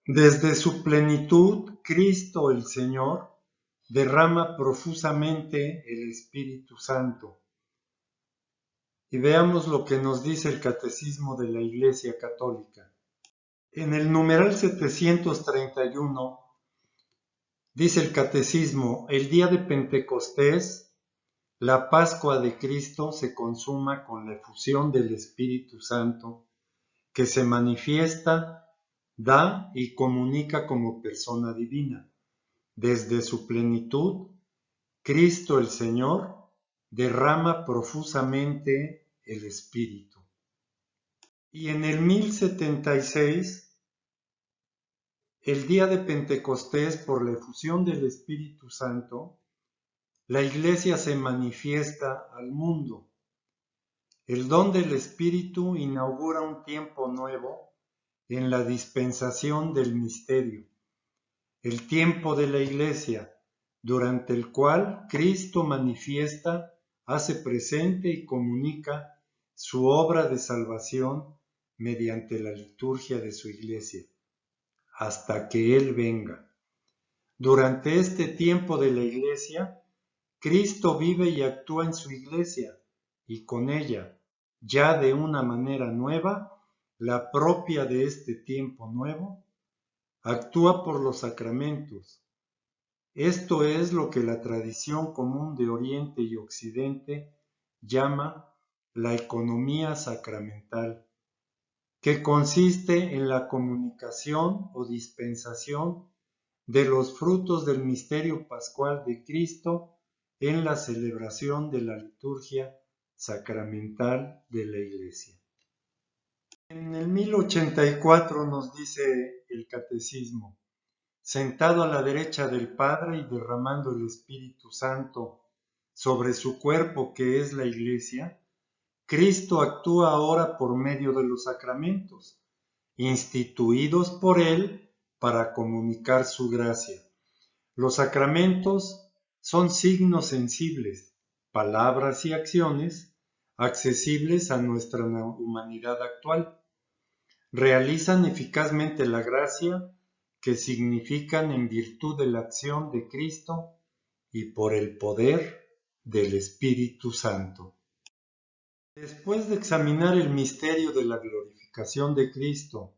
Desde su plenitud, Cristo el Señor derrama profusamente el Espíritu Santo. Y veamos lo que nos dice el Catecismo de la Iglesia Católica. En el numeral 731 dice el Catecismo: el día de Pentecostés, la Pascua de Cristo se consuma con la efusión del Espíritu Santo, que se manifiesta, da y comunica como persona divina. Desde su plenitud, Cristo el Señor derrama profusamente el Espíritu. Y en el 1076, el día de Pentecostés, por la efusión del Espíritu Santo, la Iglesia se manifiesta al mundo. El don del Espíritu inaugura un tiempo nuevo en la dispensación del misterio, el tiempo de la Iglesia, durante el cual Cristo manifiesta, hace presente y comunica su obra de salvación mediante la liturgia de su Iglesia, hasta que Él venga. Durante este tiempo de la Iglesia, Cristo vive y actúa en su Iglesia, y con ella, ya de una manera nueva, la propia de este tiempo nuevo, actúa por los sacramentos. Esto es lo que la tradición común de Oriente y Occidente llama la economía sacramental, que consiste en la comunicación o dispensación de los frutos del misterio pascual de Cristo en la celebración de la liturgia sacramental de la Iglesia. En el 1084 nos dice el Catecismo: sentado a la derecha del Padre y derramando el Espíritu Santo sobre su cuerpo que es la Iglesia, Cristo actúa ahora por medio de los sacramentos, instituidos por Él para comunicar su gracia. Los sacramentos son signos sensibles, palabras y acciones accesibles a nuestra humanidad actual. Realizan eficazmente la gracia que significan en virtud de la acción de Cristo y por el poder del Espíritu Santo. Después de examinar el misterio de la glorificación de Cristo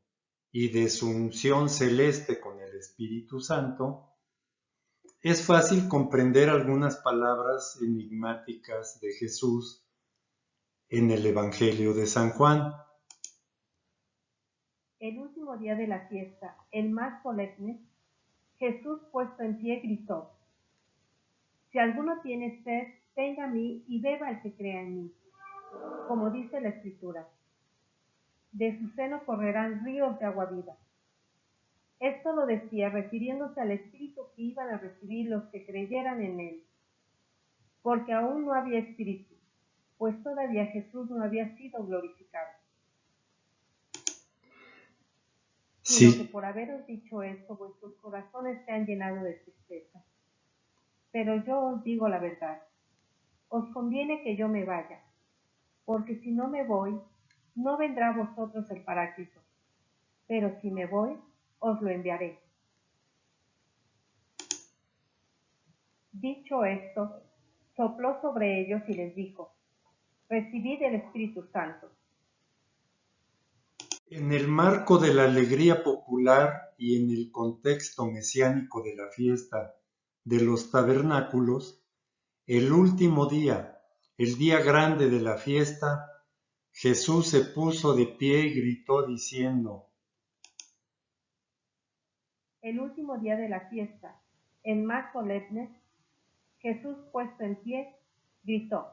y de su unción celeste con el Espíritu Santo, es fácil comprender algunas palabras enigmáticas de Jesús en el Evangelio de San Juan. El último día de la fiesta, el más solemne, Jesús puesto en pie gritó: si alguno tiene sed, venga a mí y beba el que crea en mí. Como dice la Escritura, de su seno correrán ríos de agua viva. Esto lo decía refiriéndose al Espíritu que iban a recibir los que creyeran en él, porque aún no había Espíritu, pues todavía Jesús no había sido glorificado. Sino que por haberos dicho esto, vuestros corazones se han llenado de tristeza. Pero yo os digo la verdad, os conviene que yo me vaya, porque si no me voy, no vendrá a vosotros el Paráclito, pero si me voy, os lo enviaré. Dicho esto, sopló sobre ellos y les dijo: recibid el Espíritu Santo. En el marco de la alegría popular y en el contexto mesiánico de la fiesta de los tabernáculos, el último día, el día grande de la fiesta, Jesús se puso de pie y gritó diciendo: el último día de la fiesta, el más solemne, Jesús puesto en pie, gritó: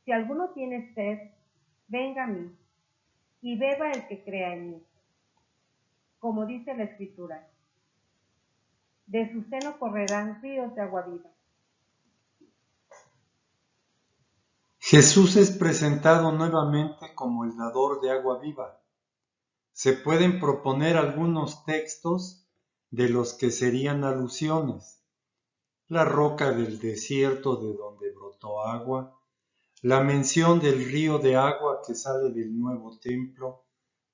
si alguno tiene sed, venga a mí, y beba el que crea en mí. Como dice la Escritura, de su seno correrán ríos de agua viva. Jesús es presentado nuevamente como el dador de agua viva. Se pueden proponer algunos textos de los que serían alusiones. la roca del desierto de donde brotó agua, la mención del río de agua que sale del nuevo templo,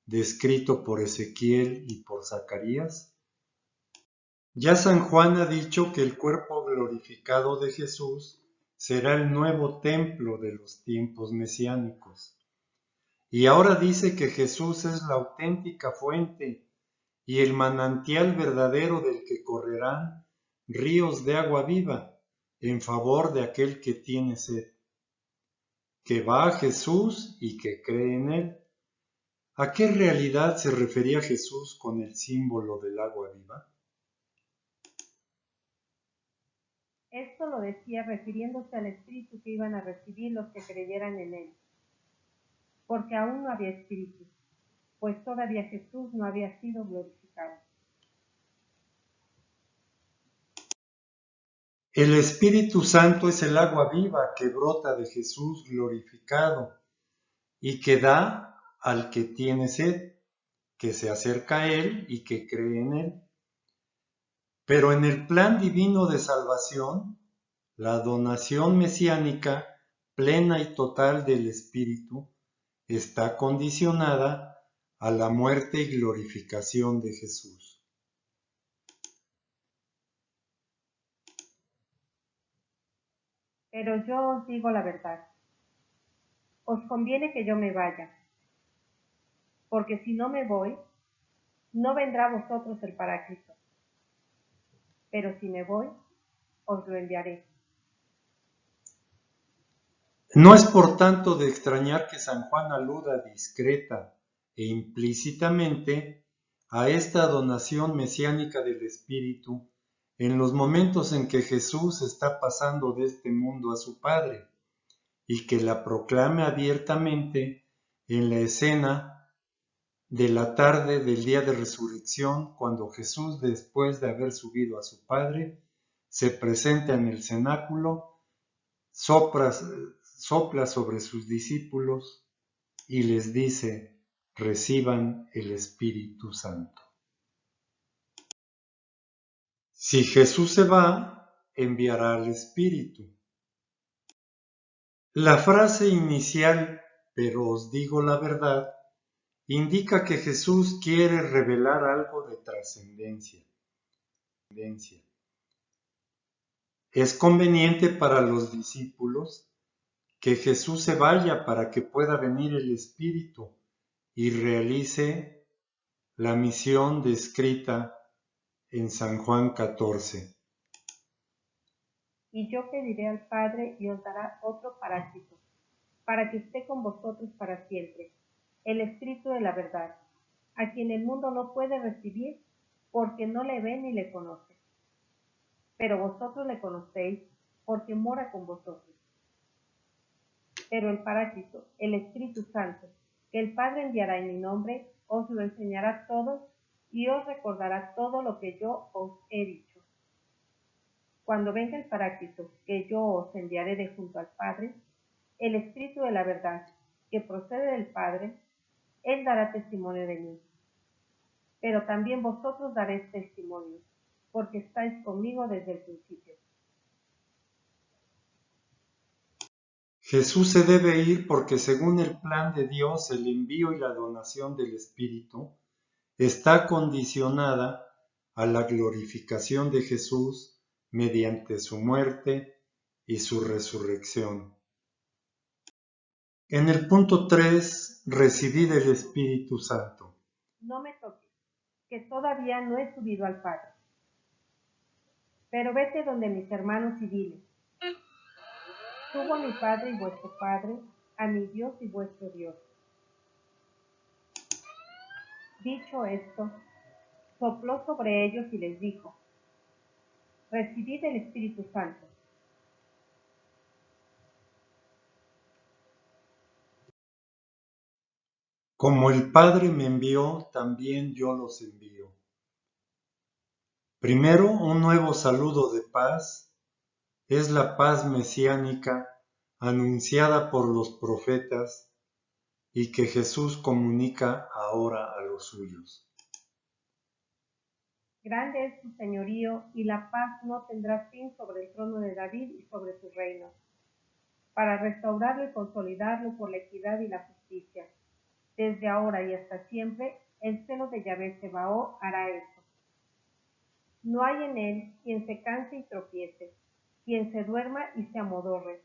descrito por Ezequiel y por Zacarías? Ya San Juan ha dicho que el cuerpo glorificado de Jesús será el nuevo templo de los tiempos mesiánicos. Y ahora dice que Jesús es la auténtica fuente y el manantial verdadero del que correrán ríos de agua viva en favor de aquel que tiene sed, que va a Jesús y que cree en él. ¿A qué realidad se refería Jesús con el símbolo del agua viva? Esto lo decía refiriéndose al Espíritu que iban a recibir los que creyeran en él, porque aún no había Espíritu, pues todavía Jesús no había sido glorificado. El Espíritu Santo es el agua viva que brota de Jesús glorificado y que da al que tiene sed, que se acerca a él y que cree en él. Pero en el plan divino de salvación, la donación mesiánica plena y total del Espíritu está condicionada a la muerte y glorificación de Jesús. Pero yo os digo la verdad. Os conviene que yo me vaya, porque si no me voy, no vendrá a vosotros el Paráclito. Pero si me voy, os lo enviaré. No es por tanto de extrañar que San Juan aluda discreta e implícitamente a esta donación mesiánica del Espíritu en los momentos en que Jesús está pasando de este mundo a su Padre, y que la proclame abiertamente en la escena de la tarde del día de resurrección, cuando Jesús, después de haber subido a su Padre, se presenta en el cenáculo, sopla sobre sus discípulos y les dice: reciban el Espíritu Santo. Si Jesús se va, enviará al Espíritu. La frase inicial, pero os digo la verdad, indica que Jesús quiere revelar algo de trascendencia. Es conveniente para los discípulos que Jesús se vaya para que pueda venir el Espíritu y realice la misión descrita en San Juan 14. Y yo pediré al Padre y os dará otro Paráclito, para que esté con vosotros para siempre, el Espíritu de la verdad, a quien el mundo no puede recibir, porque no le ve ni le conoce. Pero vosotros le conocéis, porque mora con vosotros. Pero el Paráclito, el Espíritu Santo, que el Padre enviará en mi nombre, os lo enseñará todo y os recordará todo lo que yo os he dicho. Cuando venga el Paráclito, que yo os enviaré de junto al Padre, el Espíritu de la verdad, que procede del Padre, él dará testimonio de mí. Pero también vosotros daréis testimonio, porque estáis conmigo desde el principio. Jesús se debe ir porque, según el plan de Dios, el envío y la donación del Espíritu está condicionada a la glorificación de Jesús mediante su muerte y su resurrección. En el punto 3, recibid el Espíritu Santo. No me toques, que todavía no he subido al Padre. Pero vete donde mis hermanos y dile: subo a mi Padre y vuestro Padre, a mi Dios y vuestro Dios. Dicho esto, sopló sobre ellos y les dijo: recibid el Espíritu Santo. Como el Padre me envió, también yo los envío. Primero, un nuevo saludo de paz es la paz mesiánica anunciada por los profetas y que Jesús comunica ahora a los suyos. Grande es tu señorío, y la paz no tendrá fin sobre el trono de David y sobre su reino, para restaurarlo y consolidarlo por la equidad y la justicia. Desde ahora y hasta siempre, el seno de Yahvé Sebaot hará eso. No hay en él quien se canse y tropiece, quien se duerma y se amodorre.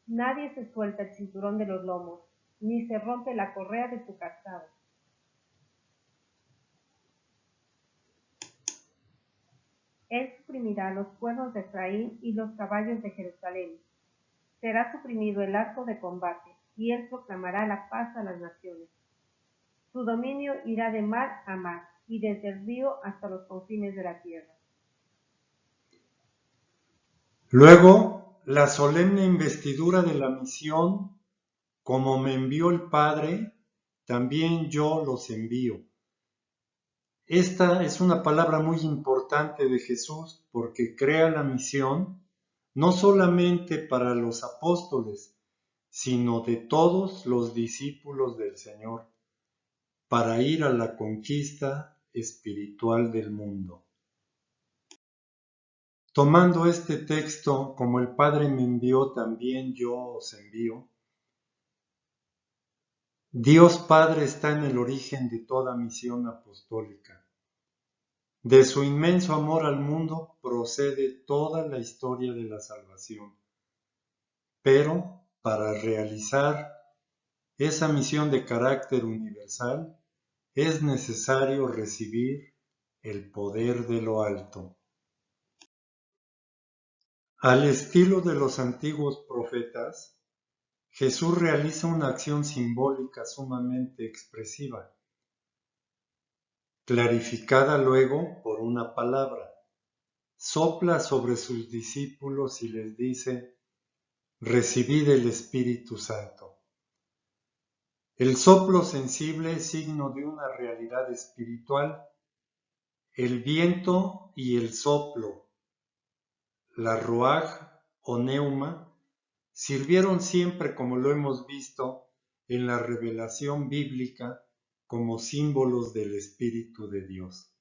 Nadie se suelta el cinturón de los lomos, ni se rompe la correa de su calzado. Él suprimirá los cuernos de Efraín y los caballos de Jerusalén. Será suprimido el arco de combate, y él proclamará la paz a las naciones. Su dominio irá de mar a mar, y desde el río hasta los confines de la tierra. Luego, la solemne investidura de la misión, como me envió el Padre, también yo los envío. Esta es una palabra muy importante de Jesús porque crea la misión no solamente para los apóstoles, sino de todos los discípulos del Señor, para ir a la conquista espiritual del mundo. Tomando este texto, como el Padre me envió, también yo os envío, Dios Padre está en el origen de toda misión apostólica. De su inmenso amor al mundo procede toda la historia de la salvación. Pero para realizar esa misión de carácter universal es necesario recibir el poder de lo alto. Al estilo de los antiguos profetas, Jesús realiza una acción simbólica sumamente expresiva, clarificada luego por una palabra. Sopla sobre sus discípulos y les dice: recibid el Espíritu Santo. El soplo sensible es signo de una realidad espiritual. El viento y el soplo, la ruaj o neuma, sirvieron siempre, como lo hemos visto en la revelación bíblica, como símbolos del Espíritu de Dios.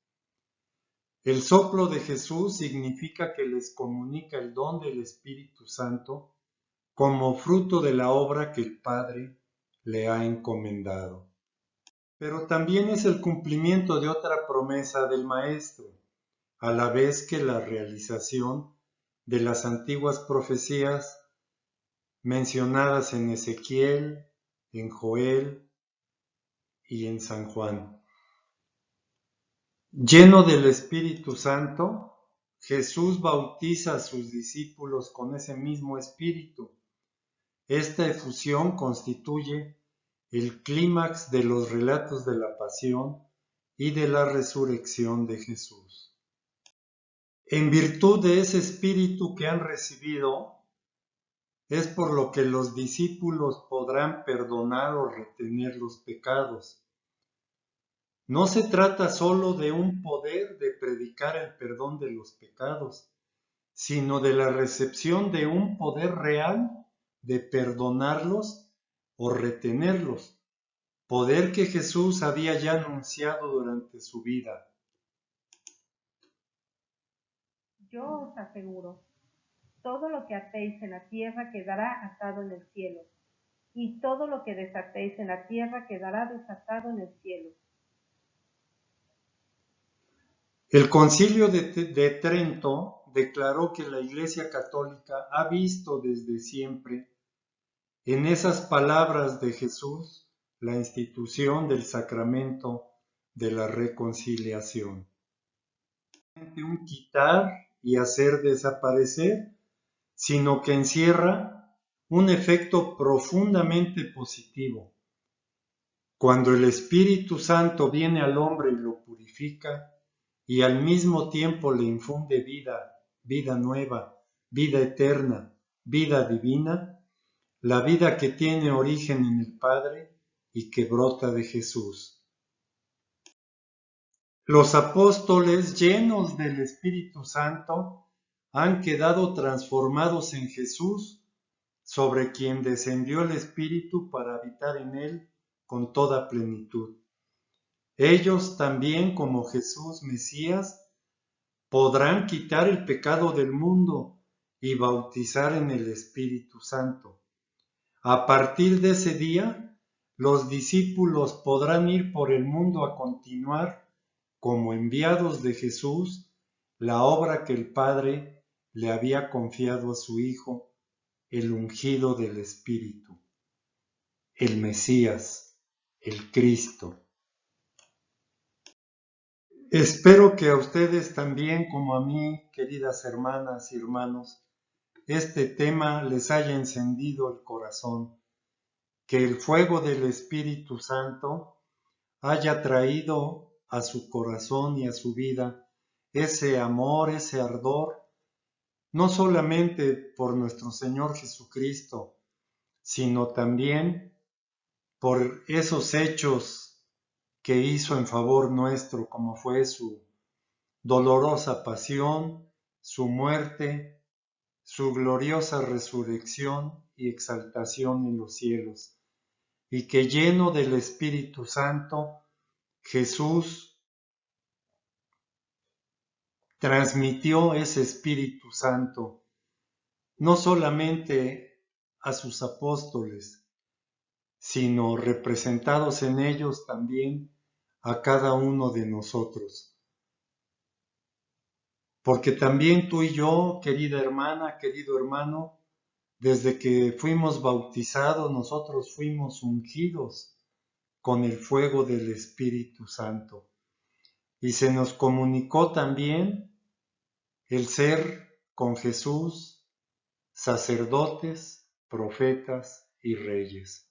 El soplo de Jesús significa que les comunica el don del Espíritu Santo como fruto de la obra que el Padre le ha encomendado. Pero también es el cumplimiento de otra promesa del Maestro, a la vez que la realización de las antiguas profecías mencionadas en Ezequiel, en Joel y en San Juan. Lleno del Espíritu Santo, Jesús bautiza a sus discípulos con ese mismo Espíritu. Esta efusión constituye el clímax de los relatos de la pasión y de la resurrección de Jesús. En virtud de ese Espíritu que han recibido, es por lo que los discípulos podrán perdonar o retener los pecados. No se trata solo de un poder de predicar el perdón de los pecados, sino de la recepción de un poder real de perdonarlos o retenerlos, poder que Jesús había ya anunciado durante su vida. Yo os aseguro, todo lo que atéis en la tierra quedará atado en el cielo, y todo lo que desatéis en la tierra quedará desatado en el cielo. El Concilio de Trento declaró que la Iglesia Católica ha visto desde siempre en esas palabras de Jesús la institución del sacramento de la reconciliación. Un quitar y hacer desaparecer, sino que encierra un efecto profundamente positivo. Cuando el Espíritu Santo viene al hombre y lo purifica, y al mismo tiempo le infunde vida, vida nueva, vida eterna, vida divina, la vida que tiene origen en el Padre y que brota de Jesús. Los apóstoles, llenos del Espíritu Santo, han quedado transformados en Jesús, sobre quien descendió el Espíritu para habitar en él con toda plenitud. Ellos también, como Jesús Mesías, podrán quitar el pecado del mundo y bautizar en el Espíritu Santo. A partir de ese día, los discípulos podrán ir por el mundo a continuar, como enviados de Jesús, la obra que el Padre le había confiado a su Hijo, el ungido del Espíritu, el Mesías, el Cristo. Espero que a ustedes también, como a mí, queridas hermanas y hermanos, este tema les haya encendido el corazón, que el fuego del Espíritu Santo haya traído a su corazón y a su vida ese amor, ese ardor, no solamente por nuestro Señor Jesucristo, sino también por esos hechos que hizo en favor nuestro, como fue su dolorosa pasión, su muerte, su gloriosa resurrección y exaltación en los cielos, y que lleno del Espíritu Santo, Jesús transmitió ese Espíritu Santo no solamente a sus apóstoles, sino representados en ellos también a cada uno de nosotros. Porque también tú y yo, querida hermana, querido hermano, desde que fuimos bautizados, nosotros fuimos ungidos con el fuego del Espíritu Santo. Y se nos comunicó también el ser con Jesús sacerdotes, profetas y reyes.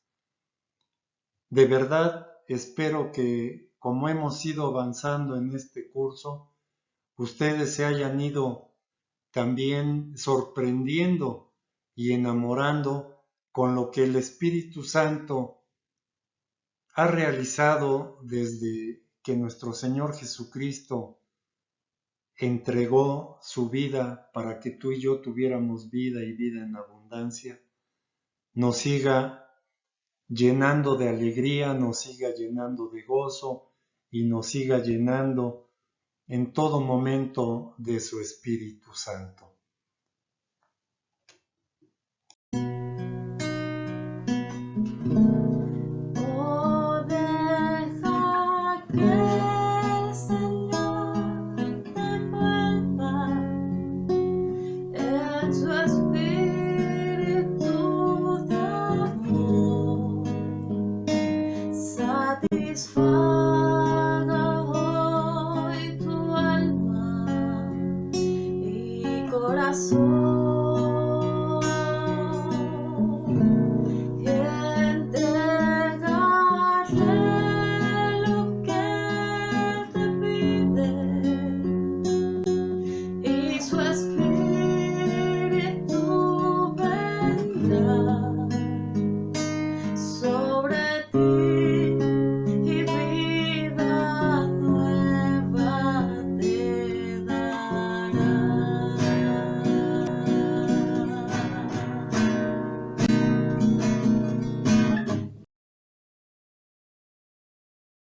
De verdad, espero que, como hemos ido avanzando en este curso, ustedes se hayan ido también sorprendiendo y enamorando con lo que el Espíritu Santo ha realizado desde que nuestro Señor Jesucristo entregó su vida para que tú y yo tuviéramos vida y vida en abundancia, nos siga llenando de alegría, nos siga llenando de gozo y nos siga llenando en todo momento de su Espíritu Santo. Satisfaga hoy tu alma y corazón.